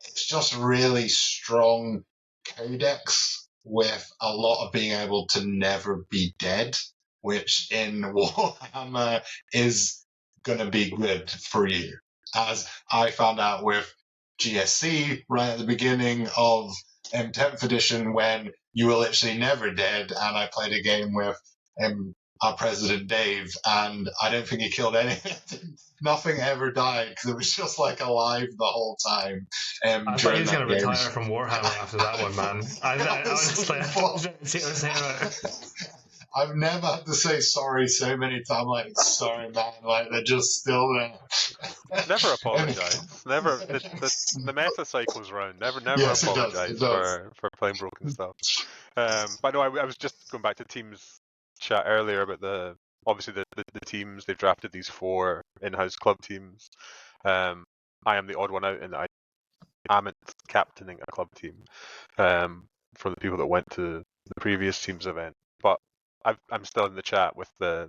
it's just really strong codex with a lot of being able to never be dead, which in Warhammer is gonna be good for you. As I found out with GSC right at the beginning of 10th edition when you were literally never dead, and I played a game with our president Dave, and I don't think he killed anything. Nothing ever died because it was just like alive the whole time. I thought he was going to retire from Warhammer after that one, man. I I've never had to say sorry so many times. Like, sorry, man. Like, they're just still there. Never apologise. Never. The meta cycles round. Never apologise for playing broken stuff. But no, I was just going back to Teams chat earlier about obviously the teams. They've drafted these 4 in-house club teams. I am the odd one out in that I am captaining a club team for the people that went to the previous team's event. But I'm still in the chat with the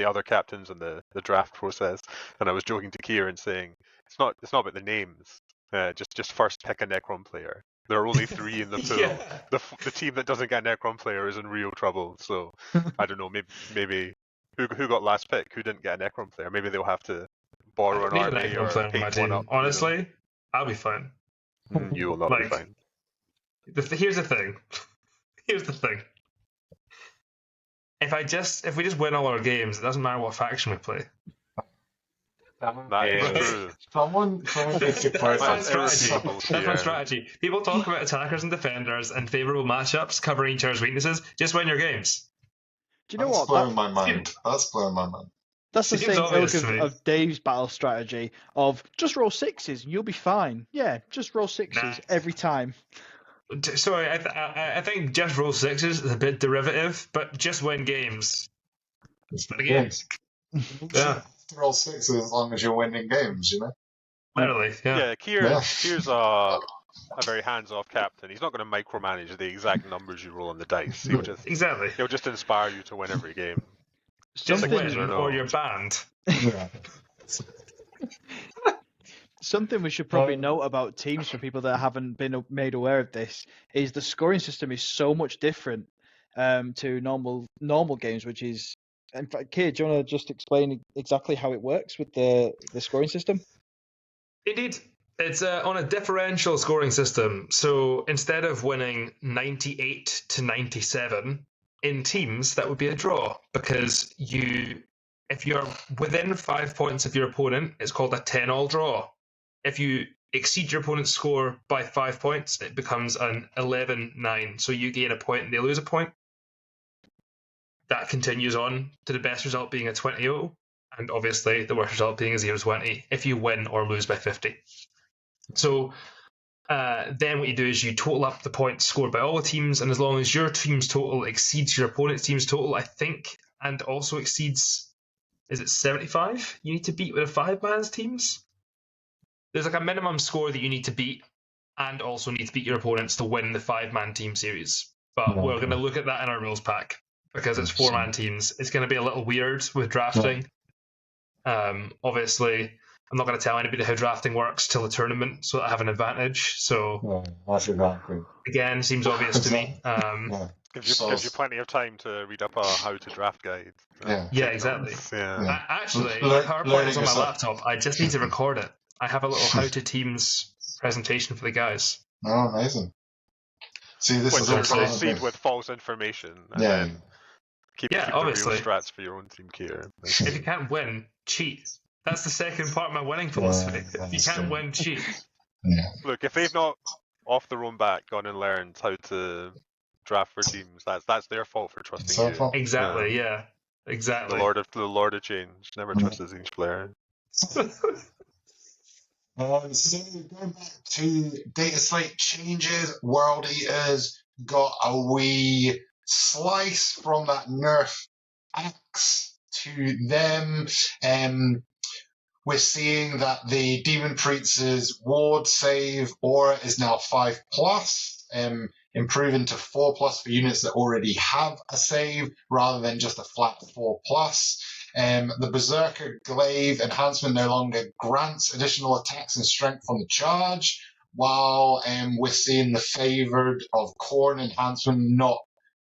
other captains and the draft process, and I was joking to Keir and saying it's not about the names. Just first pick a Necron player. There are only 3 in the pool. Yeah. The team that doesn't get a Necron player is in real trouble. So I don't know. Maybe who got last pick? Who didn't get a Necron player? Maybe they'll have to borrow an army or paint one up. Honestly, I'll be fine. You will not be fine. Here's the thing. If we just win all our games, it doesn't matter what faction we play. That is true. That's my strategy. People talk about attackers and defenders and favourable matchups covering each other's weaknesses. Just win your games. Do you know That's what? blowing my mind. That's blowing my mind. That's the Seems same obvious ilk to me. of Dave's battle strategy of just roll 6s and you'll be fine. Yeah, just roll 6s every time. Sorry, I think just roll 6s is a bit derivative, but just win games. Just win games. Yeah. Roll 6s as long as you're winning games, you know? Literally, yeah. Keir's a very hands-off captain. He's not going to micromanage the exact numbers you roll on the dice. He'll just inspire you to win every game. Just win or you're banned. Something we should probably note about teams for people that haven't been made aware of this is the scoring system is so much different to normal games, which is, in fact, Keir, do you want to just explain exactly how it works with the scoring system? Indeed. It's on a differential scoring system. So instead of winning 98 to 97 in teams, that would be a draw because if you're within 5 points of your opponent, it's called a 10-all draw. If you exceed your opponent's score by 5 points, it becomes an 11-9. So you gain a point and they lose a point. That continues on to the best result being a 20-0, and obviously the worst result being a 0-20 if you win or lose by 50. So then what you do is you total up the points scored by all the teams, and as long as your team's total exceeds your opponent's team's total, I think, and also exceeds, is it 75? You need to beat with a 5-man's teams? There's like a minimum score that you need to beat, and also need to beat your opponents to win the 5-man team series. But we're going to look at that in our rules pack, because it's 4-man teams. It's going to be a little weird with drafting. Obviously, I'm not going to tell anybody how drafting works till the tournament, so that I have an advantage. So that's exactly. Again, seems obvious to me. Gives you plenty of time to read up a how to draft guide. Yeah, exactly. Yeah. Actually, my PowerPoint is on my laptop. I just need to record it. I have a little how to teams presentation for the guys. Oh, amazing. See, this is all proceed with false information. And then keep the real strats for your own team, Keir. If you can't win, cheat. That's the second part of my winning philosophy. If you can't win, cheat. Yeah. Look, if they've not off their own back gone and learned how to draft for teams, that's their fault for trusting you. Exactly. Yeah. Exactly. The Lord of Change never trusts each player. So going back to Dataslate changes, World Eaters got a wee slice from that nerf axe to them. We're seeing that the Demon Priest's ward save aura is now 5+, improving to 4+ for units that already have a save rather than just a flat 4+. The Berserker Glaive enhancement no longer grants additional attacks and strength on the charge, while we're seeing the Favored of Khorne enhancement not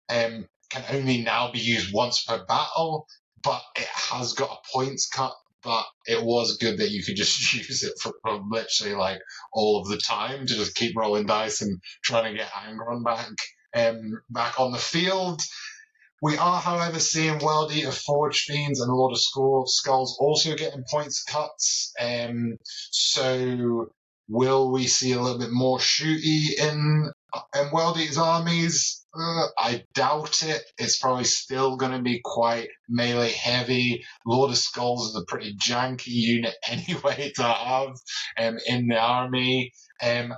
can only now be used once per battle, but it has got a points cut. But it was good that you could just use it for literally like all of the time to just keep rolling dice and trying to get Angron back on the field. We are, however, seeing World Eater, Forge Fiends, and Lord of Skulls also getting points cuts. So will we see a little bit more shooty in World Eater's armies? I doubt it. It's probably still going to be quite melee heavy. Lord of Skulls is a pretty janky unit anyway to have in the army. And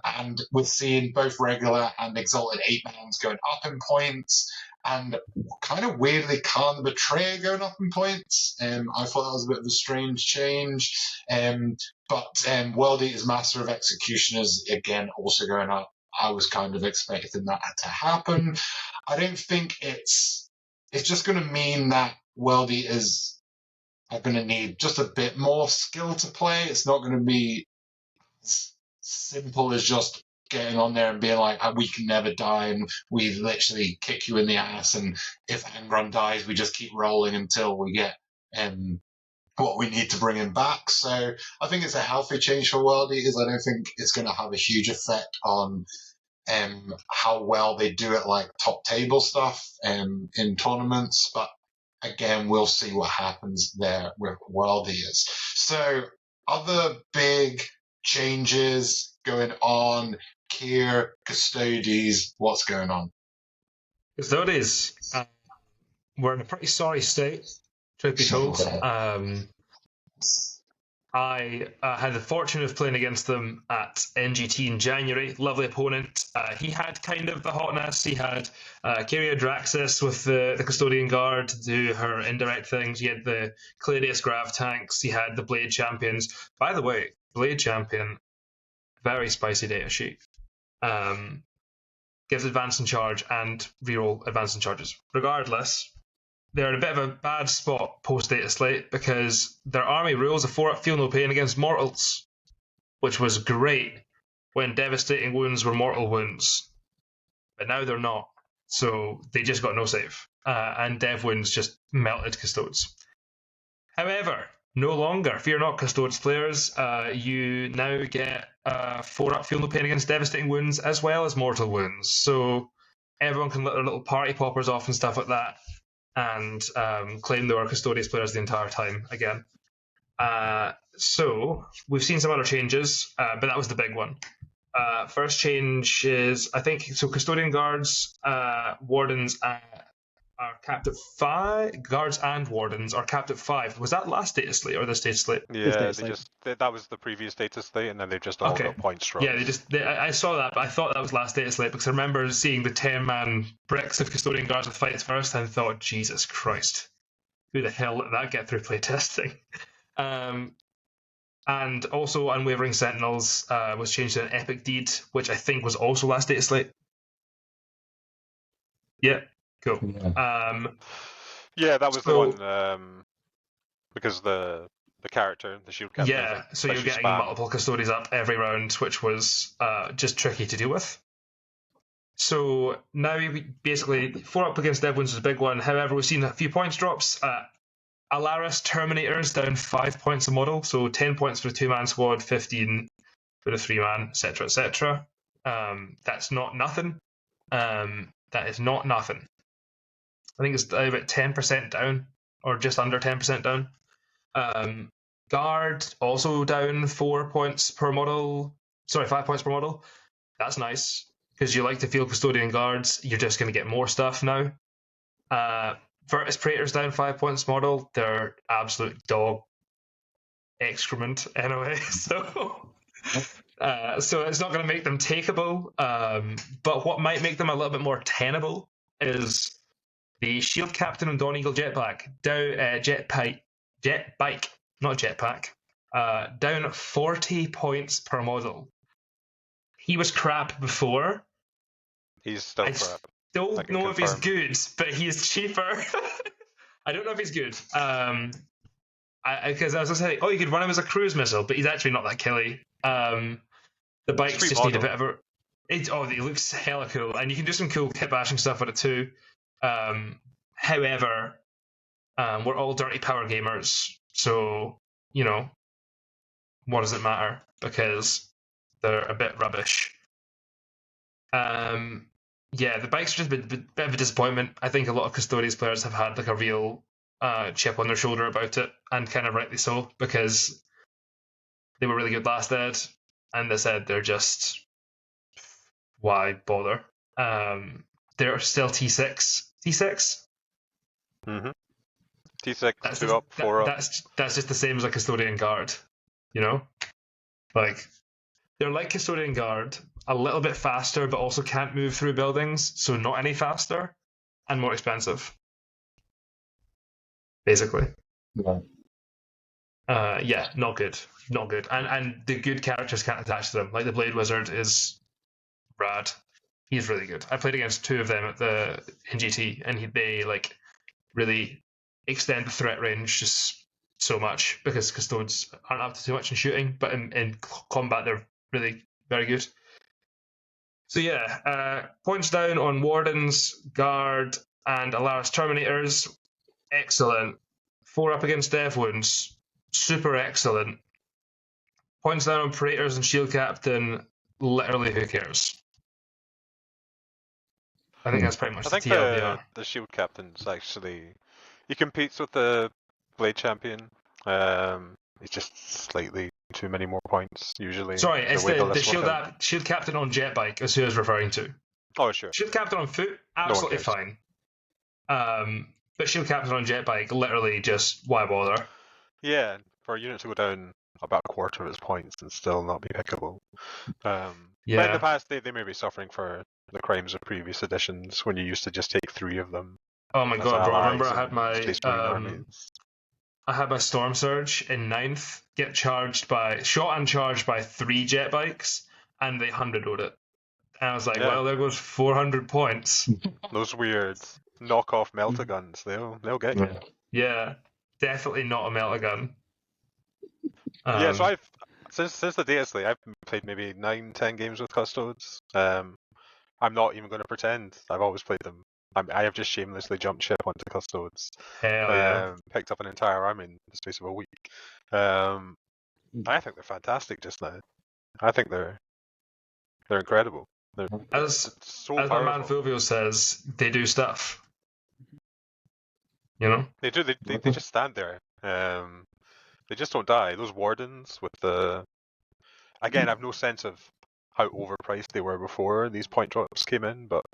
we're seeing both regular and exalted 8-mans going up in points. And kind of weirdly, Khan the Betrayer going up in points. I thought that was a bit of a strange change. But World Eater's Master of Executioners, again, also going up. I was kind of expecting that to happen. I don't think it's just going to mean that World Eaters are going to need just a bit more skill to play. It's not going to be as simple as just getting on there and being like, we can never die and we literally kick you in the ass, and if Angron dies, we just keep rolling until we get what we need to bring him back. So I think it's a healthy change for World Eaters. I don't think it's going to have a huge effect on how well they do it, like top table stuff in tournaments. But again, we'll see what happens there with World Eaters. So other big changes going on. Keir, Custodes, what's going on? Custodes, we're in a pretty sorry state, truth be told. I had the fortune of playing against them at NGT in January. Lovely opponent. He had kind of the hotness. He had Kyria Draxis with the Custodian Guard to do her indirect things. He had the Clarius Grav tanks. He had the Blade Champions. By the way, Blade Champion, very spicy data sheet. Gives advance and charge and reroll advance and charges. Regardless, they're in a bit of a bad spot post-Dataslate because their army rules a 4-up feel no pain against mortals, which was great when devastating wounds were mortal wounds. But now they're not, so they just got no save. And dev wounds just melted Custodes. However, no longer. Fear not, Custodes players. You now get 4-up Feel No Pain against devastating wounds as well as mortal wounds. So everyone can let their little party poppers off and stuff like that, and claim they were Custodes players the entire time again. So we've seen some other changes, but that was the big one. First change is, I think, so Custodian Guards, Wardens are capped at 5. Guards and Wardens are capped at 5. Was that last data slate or this data slate? Yeah, that was the previous data slate, and then they've just all got point strokes. Yeah, I saw that, but I thought that was last data slate because I remember seeing the 10-man bricks of Custodian Guards with fights first and thought, Jesus Christ, who the hell let that get through playtesting? And also Unwavering Sentinels was changed to an Epic Deed, which I think was also last data slate. Yeah, cool. Yeah, that was the one, because the character, the shield captain. Yeah, so you're getting multiple Custodes up every round, which was just tricky to deal with. So now you basically 4-up against Dev Wounds is a big one. However, we've seen a few points drops. Alaris Terminators down 5 points a model, so 10 points for a 2-man squad, 15 for a 3-man, etc., etc. That's not nothing. That is not nothing. I think it's about 10% down, or just under 10% down. Guard also down 4 points per model. Sorry, 5 points per model. That's nice, because you like to feel Custodian Guards. You're just going to get more stuff now. Virtus Praetors down 5 points model. They're absolute dog excrement anyway. So it's not going to make them takeable. But what might make them a little bit more tenable is the Shield Captain and Dawn Eagle Jetbike, Jetbike, not Jetpack, down 40 points per model. He was crap before. He's still crap. Don't know if he's good, but he's cheaper. I don't know if he's good. Because I was going to say, you could run him as a cruise missile, but he's actually not that killy. The bikes just need a bit of a... It looks hella cool, and you can do some cool kit bashing stuff with it too. However, we're all dirty power gamers, so, what does it matter? Because they're a bit rubbish. The bikes are just a bit of a disappointment. I think a lot of Custodes players have had like a real chip on their shoulder about it, and kind of rightly so, because they were really good last ed, and this ed they're just, why bother? They're still T6. Mm-hmm. T6, 2-up, 4-up. That's just the same as a Custodian Guard, Like, they're like Custodian Guard, a little bit faster, but also can't move through buildings, so not any faster, and more expensive. Basically. Yeah. Not good. Not good. And the good characters can't attach to them. Like the Blade Wizard is rad. He's really good. I played against 2 of them in GT, and they like really extend the threat range just so much, because Custodes aren't up to too much in shooting, but in combat they're really very good. So yeah, points down on Wardens, Guard, and Alaris Terminators. Excellent. 4-up against Dev Wounds. Super excellent. Points down on Praetors and Shield Captain. Literally, who cares? I think that's pretty much the TLDR. The Shield Captain's actually... He competes with the Blade Champion. It's just slightly too many more points, usually. Sorry, it's the Shield Captain on Jetbike is who I was referring to. Oh, sure. Shield Captain on foot, absolutely fine. But Shield Captain on Jetbike, literally just, why bother? Yeah, for a unit to go down about a quarter of its points and still not be pickable. But in the past, they may be suffering for the crimes of previous editions, when you used to just take 3 of them. Oh my god, bro, I remember I had my Storm Surge in 9th get shot and charged by 3 jet bikes, and they 100-0'd it. And I was like, well, there goes 400 points. Those weird knockoff melta-guns, they'll get you. Yeah, definitely not a melta-gun. So I've since the Dataslate, I've played maybe 9-10 games with Custodes. I'm not even going to pretend. I've always played them I have just shamelessly jumped ship onto Custodes. Hell yeah. Picked up an entire army in the space of a week. I think they're fantastic just now. I think they're incredible. They're As so my man powerful. Fulvio says, they do stuff. You know? They do. They just stand there. They just don't die. Those wardens with the... Again, I've no sense of how overpriced they were before these point drops came in, but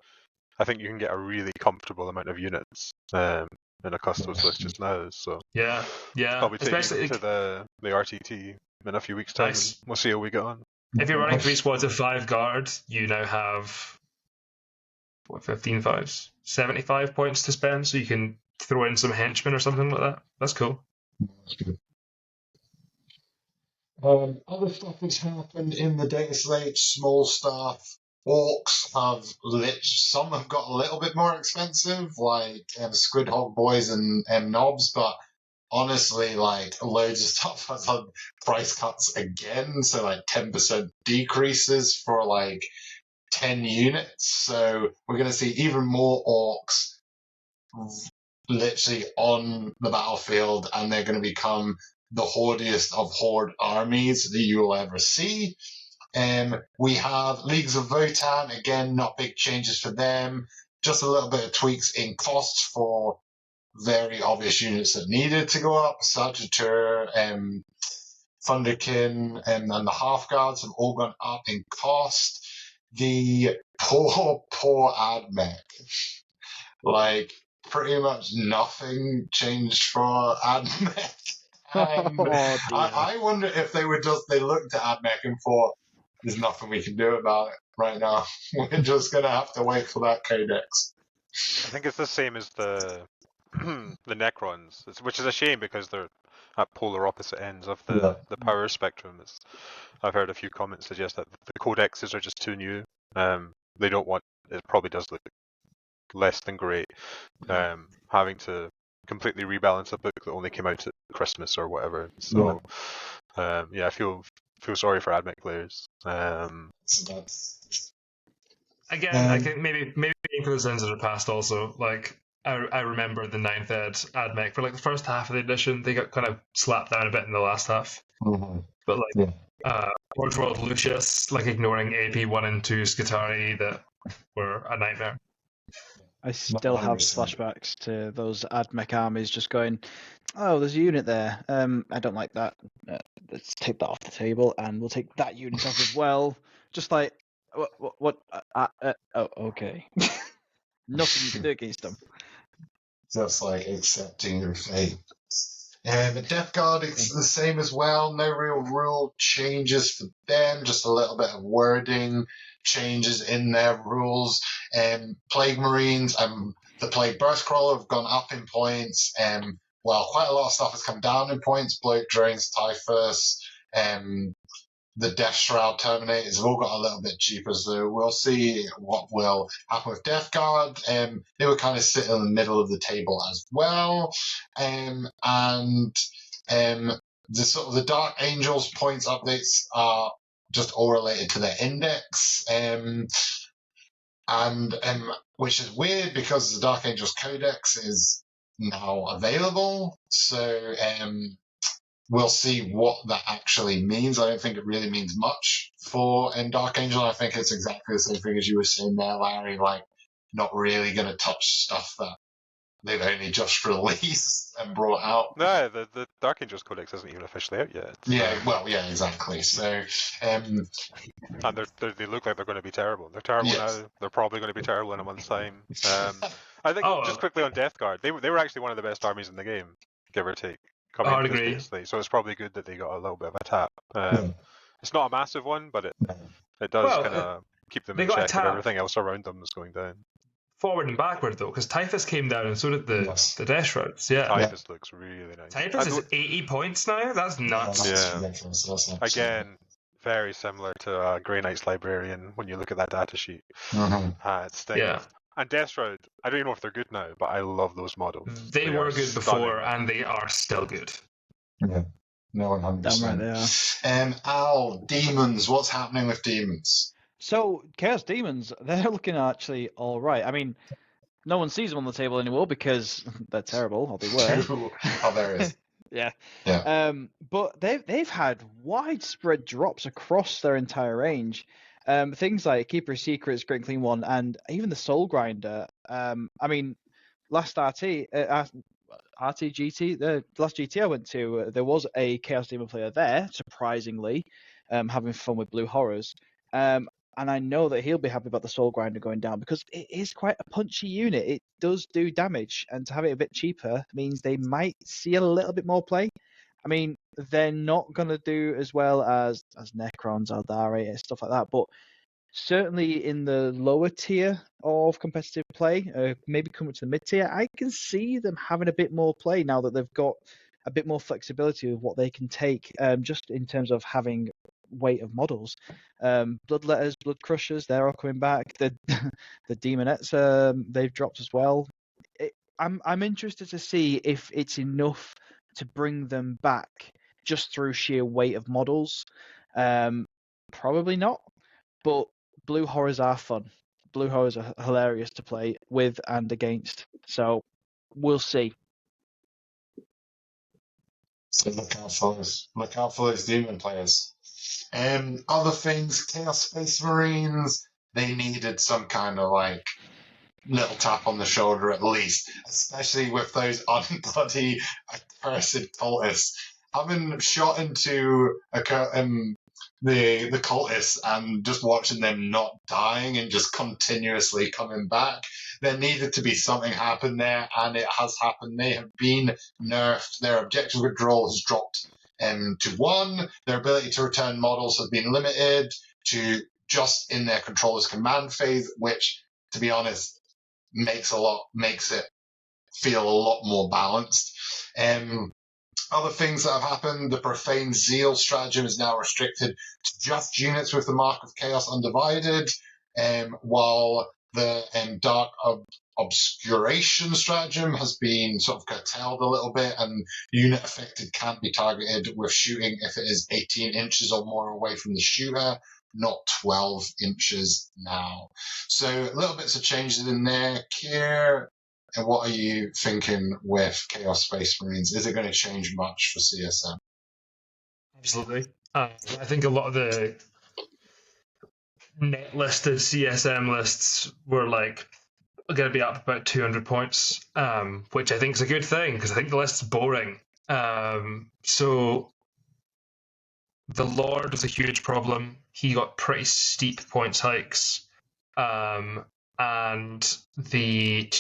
I think you can get a really comfortable amount of units in a Custodes list just now. So Yeah. I'll be taking Especially them to the RTT in a few weeks' time. Nice. And we'll see how we get on. If you're running 3 squads of 5 guard, you now have 15 fives, 75 points to spend, so you can throw in some henchmen or something like that. That's cool. Other stuff that's happened in the Dataslate, small stuff. Orcs have some have got a little bit more expensive, like Squid Hog Boys and Knobs, but honestly, like loads of stuff has had price cuts again, so like 10% decreases for like 10 units. So we're going to see even more orcs literally on the battlefield, and they're going to become the hoardiest of horde armies that you will ever see. We have Leagues of Votan, again, not big changes for them, just a little bit of tweaks in costs for very obvious units that needed to go up. Sagittaire, Thunderkin, and the Half Guards have all gone up in cost. The poor AdMech. Like, pretty much nothing changed for AdMech. I wonder if they looked at AdMech and thought, there's nothing we can do about it right now. We're just going to have to wait for that codex. I think it's the same as the Necrons, which is a shame because they're at polar opposite ends of the power spectrum. I've heard a few comments suggest that the codexes are just too new. They don't want... It probably does look less than great, having to completely rebalance a book that only came out at Christmas or whatever. So, I feel sorry for AdMech players. Again, I think maybe for the sins that are past also, like, I remember the 9th ed AdMech for like the first half of the edition, they got kind of slapped down a bit in the last half. Mm-hmm. But like, Forge World Lucius, like ignoring AP 1 and 2 Scutari that were a nightmare. I still have 100%. flashbacks to those AdMech armies just going, oh, there's a unit there. I don't like that. Let's take that off the table, and we'll take that unit off as well. Just like, what? Oh, okay. Nothing you can do against them. Just like accepting your fate. The Death Guard is the same as well. No real rule changes for them. Just a little bit of wording changes in their rules. Plague Marines and the Plague Burst Crawler have gone up in points. Quite a lot of stuff has come down in points. Bloat Drains, Typhus, the Death Shroud Terminators have all got a little bit cheaper, so we'll see what will happen with Death Guard. They were kind of sitting in the middle of the table as well. The Dark Angels points updates are just all related to their index. Which is weird because the Dark Angels Codex is now available. So we'll see what that actually means. I don't think it really means much for Dark Angel. I think it's exactly the same thing as you were saying there, Larry, like not really going to touch stuff that they've only just released and brought out. No, the Dark Angels Codex isn't even officially out yet. Yeah, exactly. So, and they look like they're going to be terrible. They're terrible now. They're probably going to be terrible in a month's time. I think just quickly on Death Guard, they were actually one of the best armies in the game, give or take. Coming into this Dataslate, so it's probably good that they got a little bit of a tap. It's not a massive one, but it does kind of keep them in check if everything else around them is going down. Forward and backward though, because Typhus came down and so did the Death Shrouds. Yeah, Typhus looks really nice. Typhus is 80 points now. That's nuts. Yeah. Again, very similar to Grey Knight's Librarian when you look at that data sheet. It stinks. Yeah. And Death Shroud, I don't even know if they're good now, but I love those models. They were good before, and they are still good. Yeah, no, 100%. Damn right they are. Al, demons. What's happening with demons? So Chaos Demons, they're looking actually all right. I mean, No one sees them on the table anymore because they're terrible, or they were. Oh, there is. Yeah. Yeah. But they've had widespread drops across their entire range. Things like Keeper's Secrets, Great Clean One, and even the Soul Grinder. I mean, last RTGT, the last GT I went to, there was a Chaos Demon player there, surprisingly, having fun with Blue Horrors. And I know that he'll be happy about the Soul Grinder going down because it is quite a punchy unit. It does do damage, and to have it a bit cheaper means they might see a little bit more play. I mean, they're not going to do as well as Necrons, Eldari, and stuff like that, but certainly in the lower tier of competitive play, maybe coming to the mid tier, I can see them having a bit more play now that they've got a bit more flexibility of what they can take, just in terms of having weight of models. Bloodletters, Blood Crushers, they're all coming back. The Demonettes, they've dropped as well. I'm interested to see if it's enough to bring them back just through sheer weight of models. Probably not, but Blue Horrors are fun. Blue Horrors are hilarious to play with and against. So we'll see. So look out for those. Look out for those demon players. Other things, Chaos Space Marines, they needed some kind of like little tap on the shoulder at least, especially with those unbloody, accursed cultists. Having shot into the cultists and just watching them not dying and just continuously coming back, there needed to be something happen there, and it has happened. They have been nerfed. Their objective withdrawal has dropped to 1. Their ability to return models has been limited to just in their controller's command phase, which, to be honest, makes it feel a lot more balanced. Other things that have happened, the Profane Zeal stratagem is now restricted to just units with the Mark of Chaos Undivided, while the Dark Obscuration stratagem has been sort of curtailed a little bit, and unit affected can't be targeted with shooting if it is 18 inches or more away from the shooter, not 12 inches now. So little bits of changes in there. Keir, and what are you thinking with Chaos Space Marines? Is it going to change much for CSM? Absolutely. I think a lot of the net listed CSM lists were like going to be up about 200 points, which I think is a good thing because I think the list's boring. So the Lord was a huge problem. He got pretty steep points hikes. And the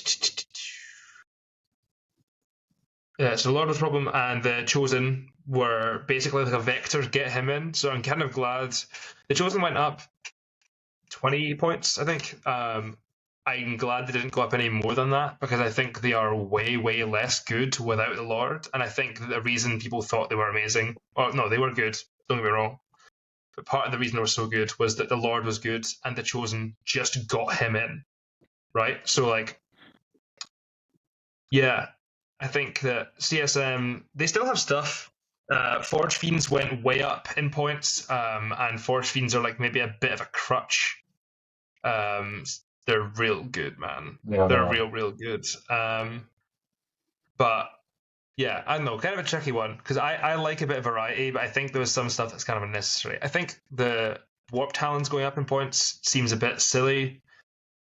so the Lord was a problem, and the Chosen were basically like a vector to get him in. So I'm kind of glad the Chosen went up 20 points, I think. I'm glad they didn't go up any more than that because I think they are way, way less good without the Lord. And I think the reason people thought they were amazing, no, they were good, don't get me wrong. But part of the reason they were so good was that the Lord was good and the Chosen just got him in, right? So, like, yeah, I think that CSM, they still have stuff. Forge Fiends went way up in points, and Forge Fiends are like maybe a bit of a crutch. They're real good, man. Yeah, they're real good. But yeah, I don't know, kind of a tricky one because I like a bit of variety, but I think there was some stuff that's kind of unnecessary. I think the Warp Talons going up in points seems a bit silly.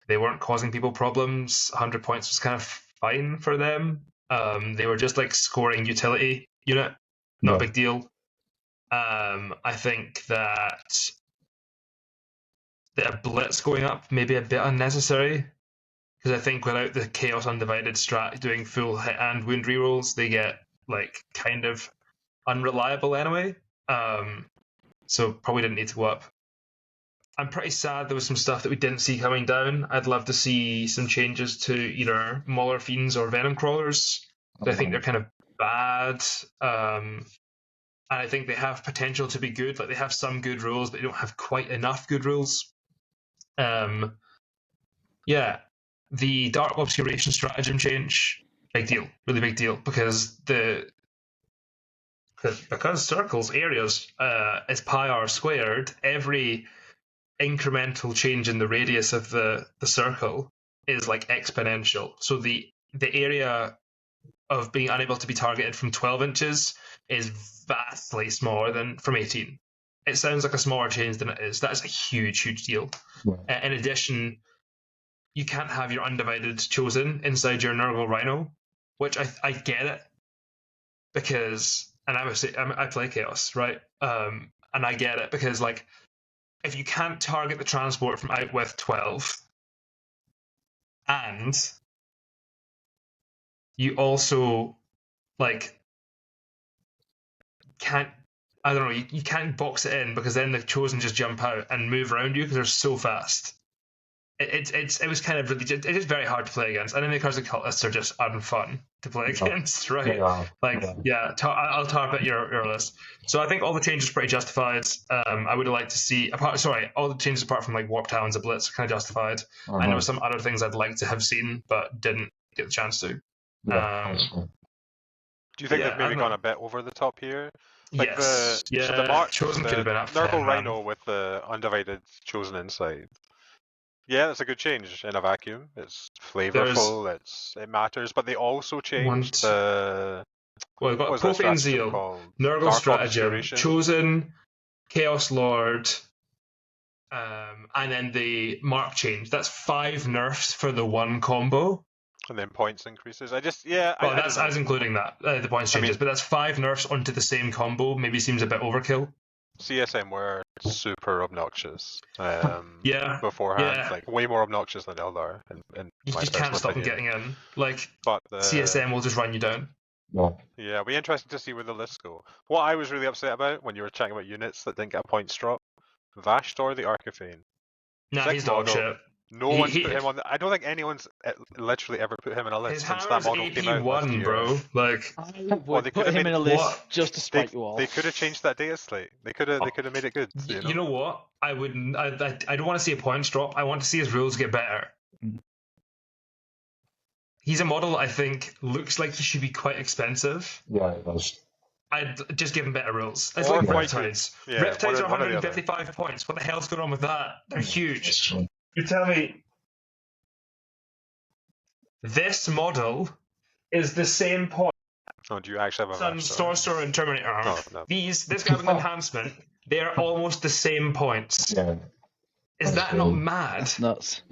They weren't causing people problems. 100 points was kind of fine for them. They were just like scoring utility unit, not a big deal. I think that the Blitz going up maybe a bit unnecessary because I think without the Chaos Undivided strat doing full hit and wound rerolls, they get like kind of unreliable anyway. So probably didn't need to go up. I'm pretty sad there was some stuff that we didn't see coming down. I'd love to see some changes to either Mauler Fiends or Venom Crawlers. I think they're kind of bad. And I think they have potential to be good. Like they have some good rules, but they don't have quite enough good rules. Yeah, the Dark Obscuration stratagem change, big deal, really big deal, because circles, areas, is pi r squared, every incremental change in the radius of the circle is like exponential. So the area of being unable to be targeted from 12 inches is vastly smaller than from 18. It sounds like a smaller change than it is. That is a huge, huge deal. Yeah. In addition, you can't have your undivided chosen inside your Nurgle Rhino, which I get it, because, and I play Chaos, right? And I get it because, like, if you can't target the transport from out with 12, and you also, like, can't, I don't know, you can't box it in, because then the chosen just jump out and move around you because they're so fast. It was kind of really, it is very hard to play against, and then the Curse Cultists are just unfun to play against, right? I'll target your list. So I think all the changes are pretty justified. I would have liked to see, all the changes apart from like Warp Talons and Blitz are kind of justified. I know some other things I'd like to have seen, but didn't get the chance to. Do you think they've maybe gone a bit over the top here? Like yes. So the Mark, Chosen could have been up 10, Nurgle Rhino with the undivided chosen inside. Yeah, that's a good change in a vacuum. It's flavorful. It matters, but they also changed the. Well, we've got Profane Zeal, Nurgle Stratagem, Chosen, Chaos Lord, and then the Mark change. That's 5 nerfs for the one combo. And then points increases. I was including that, the points changes, but that's 5 nerfs onto the same combo. Maybe seems a bit overkill. CSM were super obnoxious beforehand, like way more obnoxious than Eldar. You just can't stop them getting in. Like, CSM will just run you down. Yeah, it'll be interesting to see where the lists go. What I was really upset about when you were chatting about units that didn't get a points drop, Vashtor the Archifane. Nah, he's dog shit. No one's put him on. I don't think anyone's literally ever put him in a list since that model came out last year. Bro. Like, they put him in a list just to spite you all. They could have changed that data slate. They could have made it good. You know what? I wouldn't. I don't want to see a points drop. I want to see his rules get better. He's a model I think looks like he should be quite expensive. Yeah, it does. I'd just give him better rules. It's like Riptides. Yeah, Riptides are 155 points. What the hell's going on with that? They're huge. You tell me. This model is the same point. Oh, do you actually have a Sun, Sorcerer, and Terminator armor. No. This guy with enhancement, they are almost the same points. Yeah. Is that not mad? That's nuts.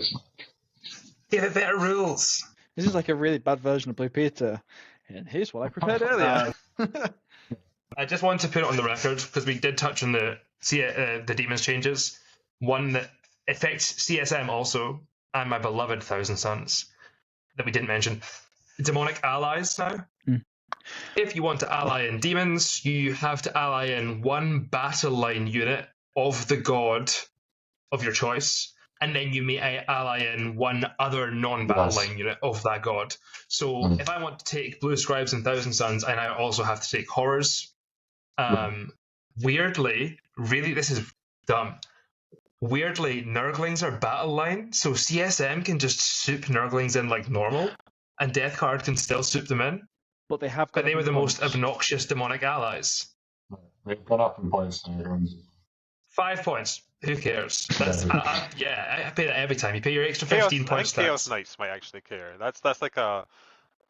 Give it better rules. This is like a really bad version of Blue Peter. And here's what I prepared earlier. I just wanted to put it on the record, because we did touch on the Demons changes. One that affects CSM also, and my beloved Thousand Suns, that we didn't mention. Demonic allies now. If you want to ally in demons, you have to ally in one battle line unit of the god of your choice, and then you may ally in one other non-battle line unit of that god. So if I want to take Blue Scribes and Thousand Suns, and I also have to take Horrors, weirdly, really, this is dumb. Weirdly, Nurglings are battle line, so CSM can just soup Nurglings in like normal, and Death Card can still soup them in. But they have. But they were the most obnoxious demonic allies. They've gone up in points now. 5 points. Who cares? That's I pay that every time. You pay your extra 15 points. Chaos Knights might actually care. That's like a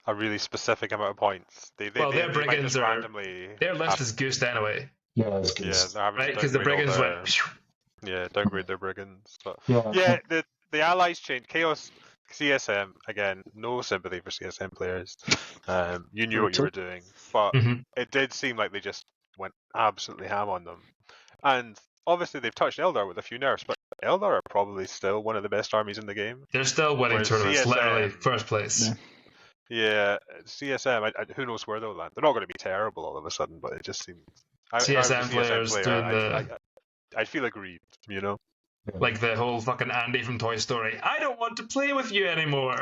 really specific amount of points. Their brigands are randomly. Their list is goosed anyway. Yeah, right, because the brigands went. Yeah, downgrade their brigands. But the allies change. Chaos CSM again. No sympathy for CSM players. You knew what you were doing, but it did seem like they just went absolutely ham on them. And obviously they've touched Eldar with a few nerfs, but Eldar are probably still one of the best armies in the game. They're still winning tournaments, literally first place. Yeah, CSM. Who knows where they'll land? They're not going to be terrible all of a sudden, but it just seems. CSM players doing the. I feel aggrieved, you know. Like the whole fucking Andy from Toy Story. I don't want to play with you anymore.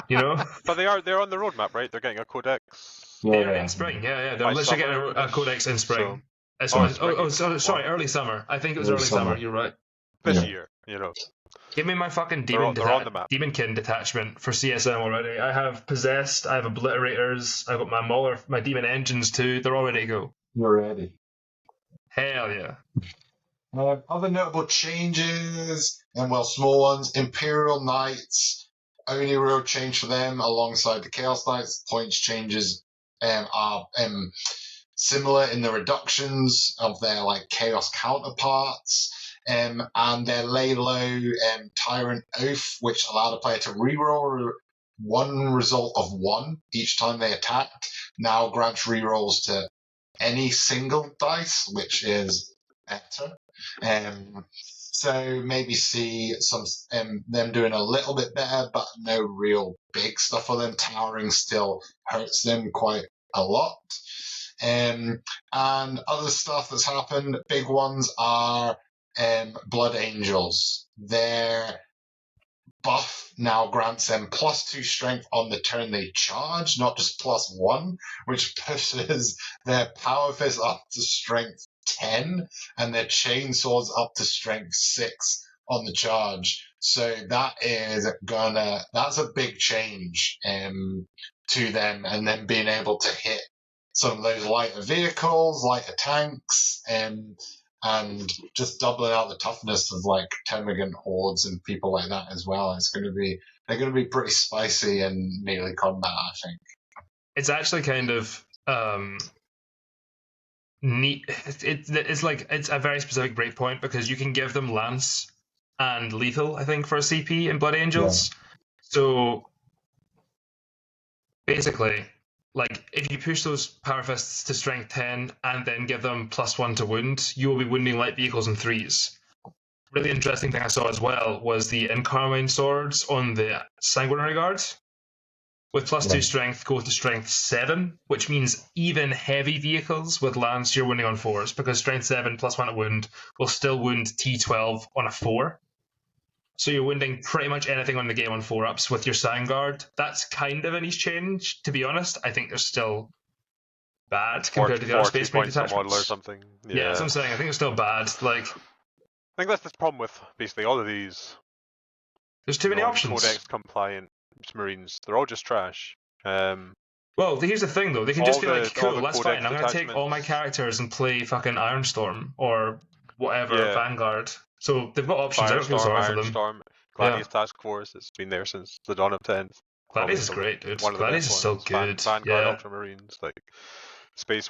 You know. But they're on the roadmap, right? They're getting a codex. They're in spring. Yeah. They're literally getting a codex in spring. Sorry, early summer. I think it was early summer. You're right. This year, you know. Give me my fucking Demonkin detachment for CSM already. I have Possessed, I have Obliterators, I've got my Mauler, my Demon Engines too. They're all ready to go. You're ready. Hell yeah. Other notable changes, and small ones, Imperial Knights. only real change for them alongside the Chaos Knights. Points changes are similar in the reductions of their like Chaos counterparts. And their lay low Tyrant Oath, which allow the player to reroll one result of 1 each time they attacked, now grants rerolls to any single dice, which is better. So maybe see some them doing a little bit better, but no real big stuff for them. Towering still hurts them quite a lot. And other stuff that's happened, big ones are Blood Angels. Their buff now grants them +2 strength on the turn they charge, not just +1, which pushes their power fist up to strength 10 and their chainsaws up to strength 6 on the charge. So that's a big change to them, and then being able to hit some of those lighter vehicles, lighter tanks, and just doubling out the toughness of like Termagant hordes and people like that as well. They're going to be pretty spicy in melee combat, I think. It's actually kind of neat. It's a very specific breakpoint because you can give them lance and lethal, I think, for a CP in Blood Angels. Yeah. So basically, like, if you push those power fists to strength 10 and then give them +1 to wound, you will be wounding light vehicles in 3s. Really interesting thing I saw as well was the Incarmine swords on the Sanguinary Guard. With +2 strength, go to strength 7, which means even heavy vehicles with lance you're wounding on 4s, because strength 7 +1 to wound will still wound T12 on a 4. So you're wounding pretty much anything on the game on 4-ups with your Sangard. That's kind of a niche change, to be honest. I think they're still bad compared to the other Space Marine detachments. Model or something. Yeah, that's what I'm saying. I think they're still bad. Like, I think that's the problem with basically all of these. There's too many options. Codex compliant Marines, they're all just trash. Well, here's the thing though. They can just be like, cool, that's fine. I'm going to take all my characters and play fucking Ironstorm or whatever, Vanguard. So they've got options. I don't feel sorry for them. Ironstorm, Gladius Task Force, it's been there since the dawn of 10th. Gladius is great, dude. Gladius is so good. Vanguard Ultramarines, like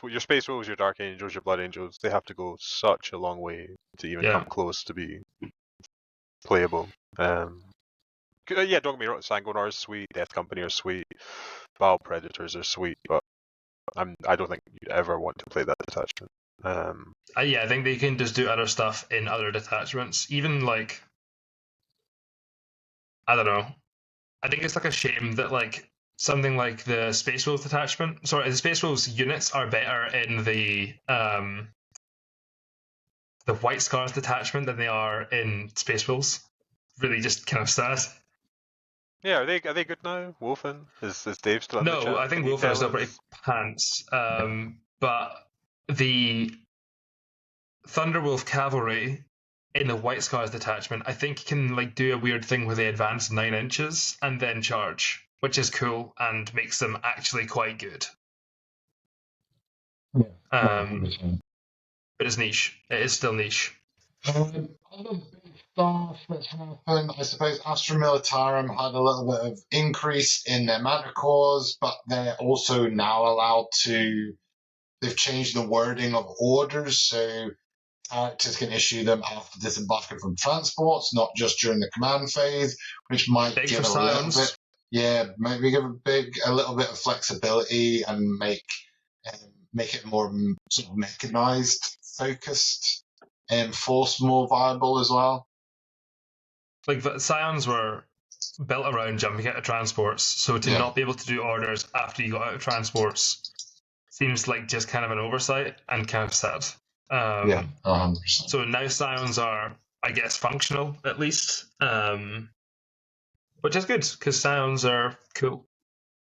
your Space Wolves, your Dark Angels, your Blood Angels, they have to go such a long way to even come close to be playable. Don't get me wrong, Sanguinar is sweet, Death Company are sweet, Vile Predators are sweet, but I don't think you ever want to play that detachment. I think they can just do other stuff in other detachments. Even like, I don't know. I think it's like a shame that like something like the Space Wolves detachment. Sorry, the Space Wolves units are better in the White Scars detachment than they are in Space Wolves. Really, just kind of sad. Yeah, are they good now? Wolfen? Is Dave still in the chat? No, I think Wolfen is still pretty pants. But the Thunderwolf Cavalry in the White Scars detachment, I think can like do a weird thing where they advance 9 inches and then charge, which is cool and makes them actually quite good. Yeah, but it's niche. It is still niche. Other big stuff that's happened, I suppose Astra Militarum had a little bit of increase in their mana cores, but they're also now allowed to. They've changed the wording of orders, so characters can issue them after disembarking from transports, not just during the command phase, which might give a little bit. Yeah, maybe give a little bit of flexibility and make it more sort of mechanized, focused, and force more viable as well. Like the Scions were built around jumping out of transports, so to not be able to do orders after you got out of transports seems like just kind of an oversight and kind of sad. 100%. So now Scions are, I guess, functional at least, which is good because Scions are cool.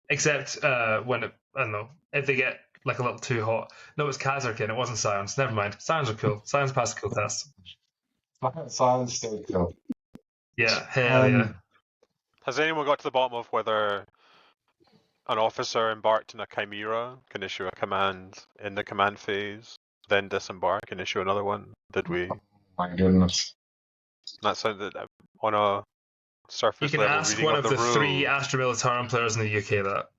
Except when I don't know, if they get like a little too hot. No, it's Kazarkin. It wasn't Scions. Never mind. Scions are cool. Scions pass the cool test. Scions still cool. Yeah, hell yeah. Has anyone got to the bottom of whether an officer embarked in a Chimera can issue a command in the command phase, then disembark and issue another one? Did we? Oh my goodness. That sounded on a surface You can level ask reading one of of the the rules. 3 Astra Militarum players in the UK that.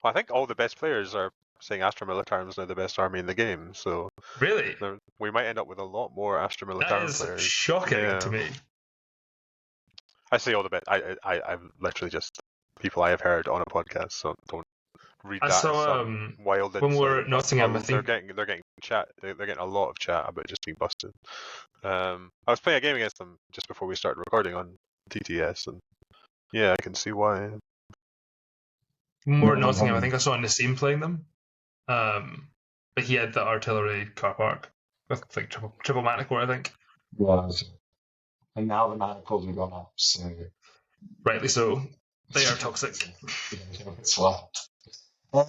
Well, I think all the best players are saying Astra Militarum is now the best army in the game, so Really? we might end up with a lot more Astra That Militarum is players. shocking Yeah. to me. I say all the best. I'm literally just people I have heard on a podcast, so don't read I that saw, as some wild when we were insight. at Nottingham, I They're think. getting chat. They're getting a lot of chat about just being busted. I was playing a game against them just before we started recording on TTS, and yeah, I can see why. When we were at Nottingham, I think I saw Nassim playing them. But he had the artillery car park with like triple Manticore, I think. Was. And now the manacles have gone up, so Rightly so. They are toxic. it's what. So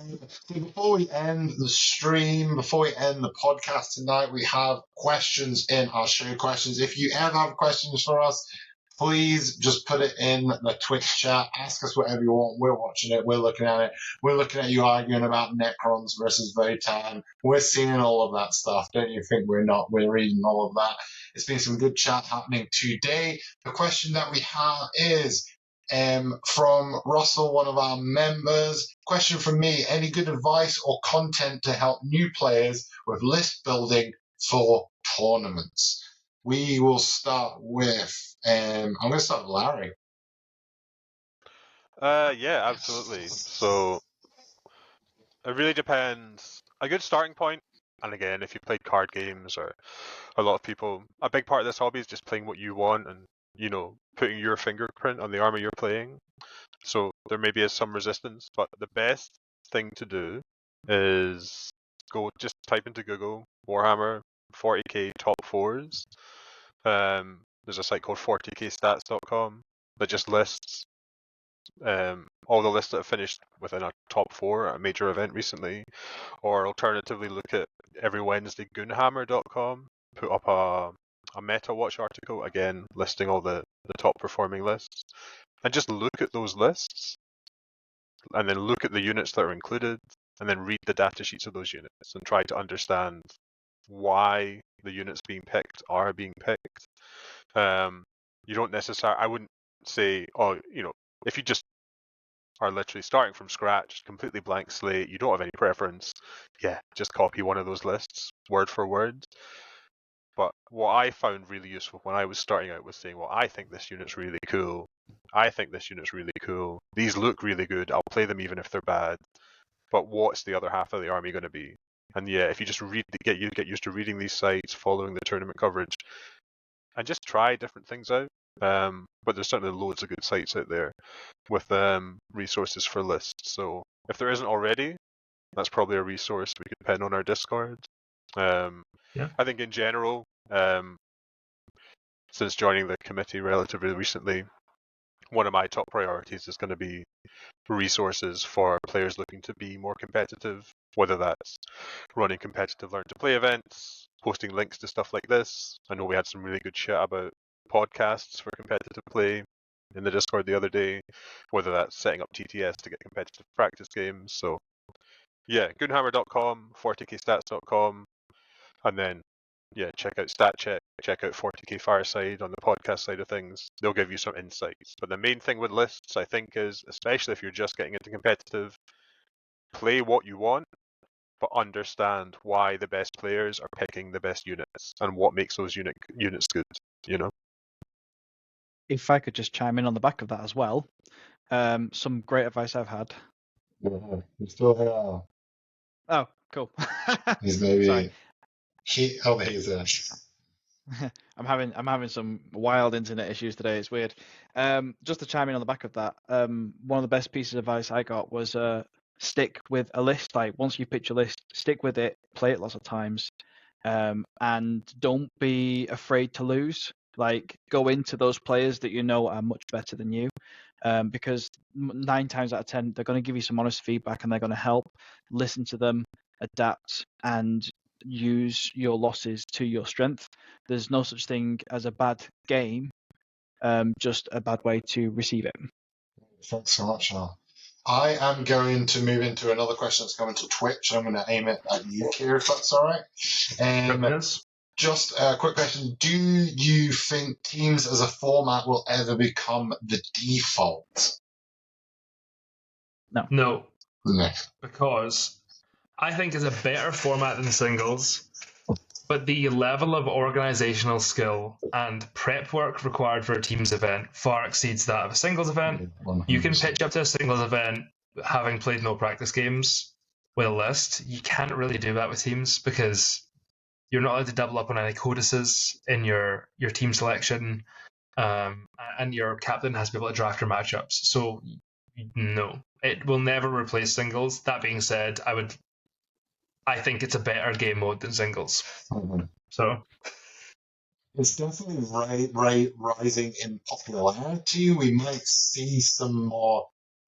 before we end the stream, before we end the podcast tonight, we have questions in our show questions. If you ever have questions for us, please just put it in the Twitch chat. Ask us whatever you want. We're watching it. We're looking at it. We're looking at you arguing about Necrons versus Votan. We're seeing all of that stuff. Don't you think we're not? We're reading all of that. It's been some good chat happening today. The question that we have is from Russell, one of our members. Question from me: any good advice or content to help new players with list building for tournaments? We will start with. I'm going to start with Larry. Yeah, absolutely. So it really depends. A good starting point, and again, if you played card games or a lot of people, a big part of this hobby is just playing what you want and, putting your fingerprint on the army you're playing. So there maybe is some resistance, but the best thing to do is just type into Google Warhammer 40k top fours. There's a site called 40kstats.com that just lists all the lists that have finished within a top 4 at a major event recently, or alternatively look at every Wednesday goonhammer.com, put up a meta watch article, again listing all the top performing lists, and just look at those lists and then look at the units that are included and then read the data sheets of those units and try to understand why the units being picked are being picked. You don't necessarily, I wouldn't say, if you just are literally starting from scratch, completely blank slate, you don't have any preference, yeah, just copy one of those lists word for word. But what I found really useful when I was starting out was saying, well, I think this unit's really cool. I think this unit's really cool. These look really good. I'll play them even if they're bad. But what's the other half of the army going to be? And yeah, if you just get used to reading these sites, following the tournament coverage, and just try different things out. But there's certainly loads of good sites out there with resources for lists. So if there isn't already, that's probably a resource we could pen on our Discord. Yeah. I think in general, since joining the committee relatively recently, one of my top priorities is going to be resources for players looking to be more competitive, whether that's running competitive learn to play events, posting links to stuff like this. I know we had some really good chat about podcasts for competitive play in the Discord the other day, whether that's setting up TTS to get competitive practice games. So yeah, goonhammer.com, 40kstats.com, and then check out StatCheck, check out 40k Fireside on the podcast side of things. They'll give you some insights. But the main thing with lists, I think, is, especially if you're just getting into competitive, play what you want, but understand why the best players are picking the best units and what makes those units good, If I could just chime in on the back of that as well, some great advice I've had. He's still here. Oh, cool. He's maybe. Sorry. He's there. I'm having some wild internet issues today. It's weird. Just to chime in on the back of that, one of the best pieces of advice I got was stick with a list. Like once you pick your list, stick with it, play it lots of times, and don't be afraid to lose. Like go into those players that you know are much better than you, because 9 times out of 10 they're going to give you some honest feedback and they're going to help. Listen to them, adapt, and use your losses to your strength. There's no such thing as a bad game, just a bad way to receive it. Thanks so much, Al. I am going to move into another question that's coming to Twitch. I'm going to aim it at you, Keir, if that's all right. Yes. Just a quick question. Do you think teams as a format will ever become the default? No. No, No. because I think it's a better format than singles, but the level of organizational skill and prep work required for a teams event far exceeds that of a singles event. You can 100%. pitch up to a singles event having played no practice games with a list. You can't really do that with teams because you're not allowed to double up on any codices in your team selection, and your captain has to be able to draft your matchups. So no, it will never replace singles. That being said, I think it's a better game mode than singles. Mhm. So It's definitely rising in popularity. We might see some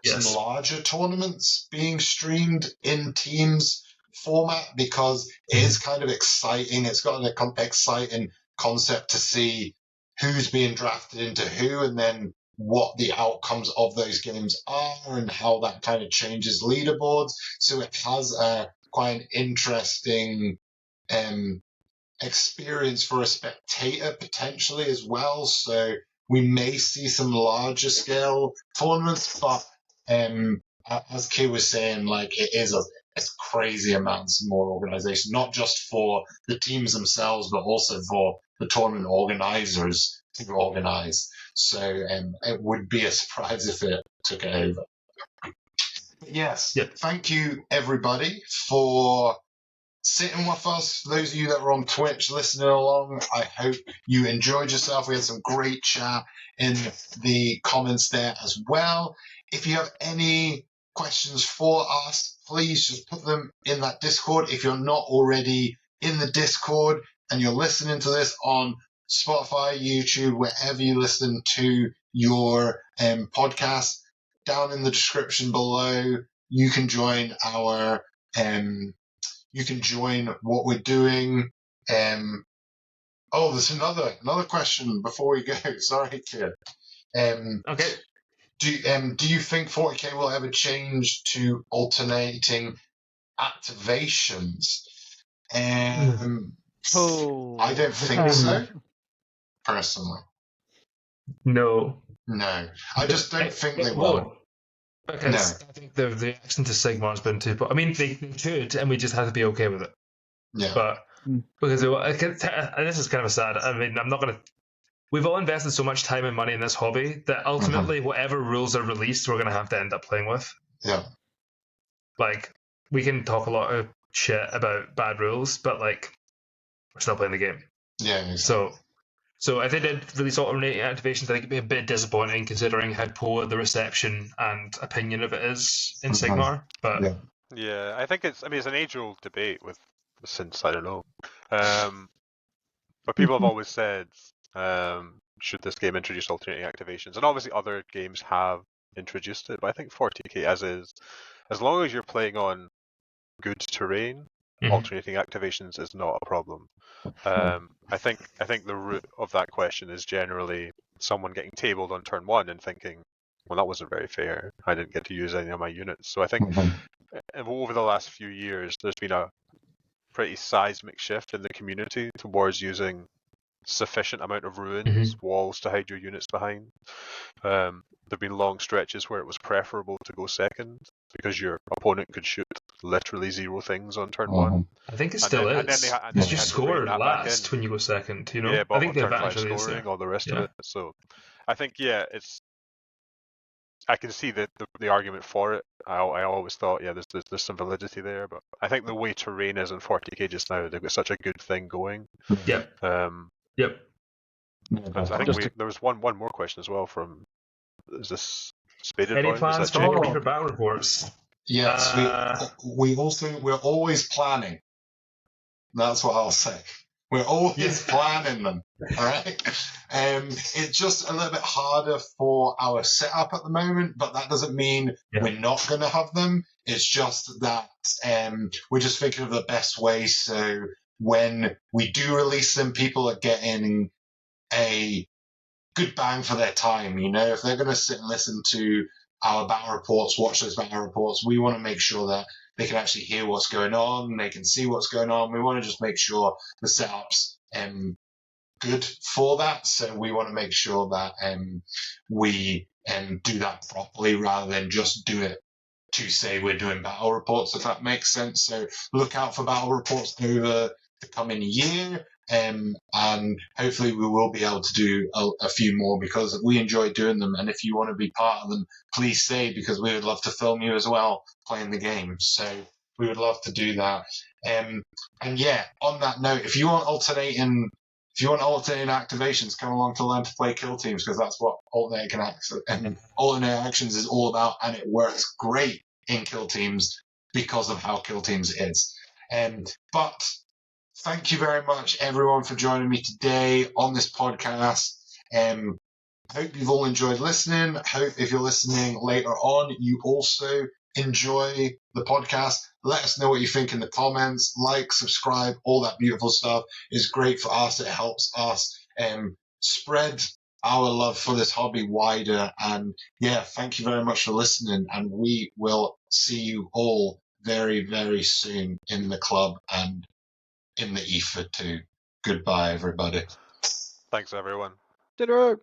yes, larger tournaments being streamed in teams format because it is kind of exciting. It's got an exciting concept to see who's being drafted into who, and then what the outcomes of those games are, and how that kind of changes leaderboards. So it has quite an interesting experience for a spectator potentially as well. So we may see some larger scale tournaments, but as Keir was saying, like it's crazy amounts more organization, not just for the teams themselves, but also for the tournament organizers to organize. So it would be a surprise if it took it over. But yes, Yep. Thank you everybody for sitting with us. For those of you that were on Twitch listening along, I hope you enjoyed yourself. We had some great chat in the comments there as well. If you have any questions for us, please just put them in that Discord. If you're not already in the Discord and you're listening to this on Spotify, YouTube, wherever you listen to your podcast, down in the description below, you can join our you can join what we're doing. There's another question before we go. Sorry, Keir. okay. Do you think 40k will ever change to alternating activations? Oh, I don't think so. Personally, No. no. I just don't think they will. Because I think the reaction to Sigmar has been too. But I mean, they could, and we just have to be okay with it. Yeah. But because this is kind of sad. I mean, I'm not gonna. We've all invested so much time and money in this hobby that ultimately, whatever rules are released, we're gonna have to end up playing with. Yeah. Like, we can talk a lot of shit about bad rules, but like, we're still playing the game. Yeah. Exactly. So if they did release alternating activations, I think it'd be a bit disappointing considering how poor the reception and opinion of it is in Sigmar. But yeah, I think it's an age-old debate since I don't know. But people have always said, should this game introduce alternating activations? And obviously other games have introduced it, but I think 40k as is, as long as you're playing on good terrain, alternating activations is not a problem. I think the root of that question is generally someone getting tabled on turn one and thinking, well, that wasn't very fair. I didn't get to use any of my units. So I think over the last few years, there's been a pretty seismic shift in the community towards using sufficient amount of ruins, walls to hide your units behind. There have been long stretches where it was preferable to go second because your opponent could shoot literally 0 things on turn one. I think it still is. Because you score last when you go second, you know? Yeah, but I think the turn advantage 5 is scoring, there. all the rest of it. So I think, I can see the argument for it. I always thought, there's some validity there, but I think the way terrain is in 40k just now, they've got such a good thing going. Yep. Yep. I think there was one more question as well from, is this Spaded Any Boy? plans for more Reaper battle reports? Yes, we're always planning. That's what I'll say. We're always planning them. All right. It's just a little bit harder for our setup at the moment, but that doesn't mean we're not going to have them. It's just that we're just thinking of the best way. So when we do release them, people are getting a good bang for their time. You know, if they're going to sit and listen to our battle reports, watch those battle reports, we want to make sure that they can actually hear what's going on, they can see what's going on. We want to just make sure the setups good for that. So we want to make sure that we do that properly rather than just do it to say we're doing battle reports, if that makes sense. So look out for battle reports over the coming year. And hopefully we will be able to do a few more because we enjoy doing them. And if you want to be part of them, please say, because we would love to film you as well playing the game. So we would love to do that. And yeah, on that note, if you want alternating activations, come along to learn to play kill teams, because that's what alternating actions is all about, and it works great in kill teams because of how kill teams is. But thank you very much, everyone, for joining me today on this podcast. Hope you've all enjoyed listening. Hope if you're listening later on, you also enjoy the podcast. Let us know what you think in the comments. Like, subscribe, all that beautiful stuff is great for us. It helps us spread our love for this hobby wider. And yeah, thank you very much for listening. And we will see you all very, very soon in the club and in the ether too. Goodbye, everybody. Thanks, everyone. Dinner.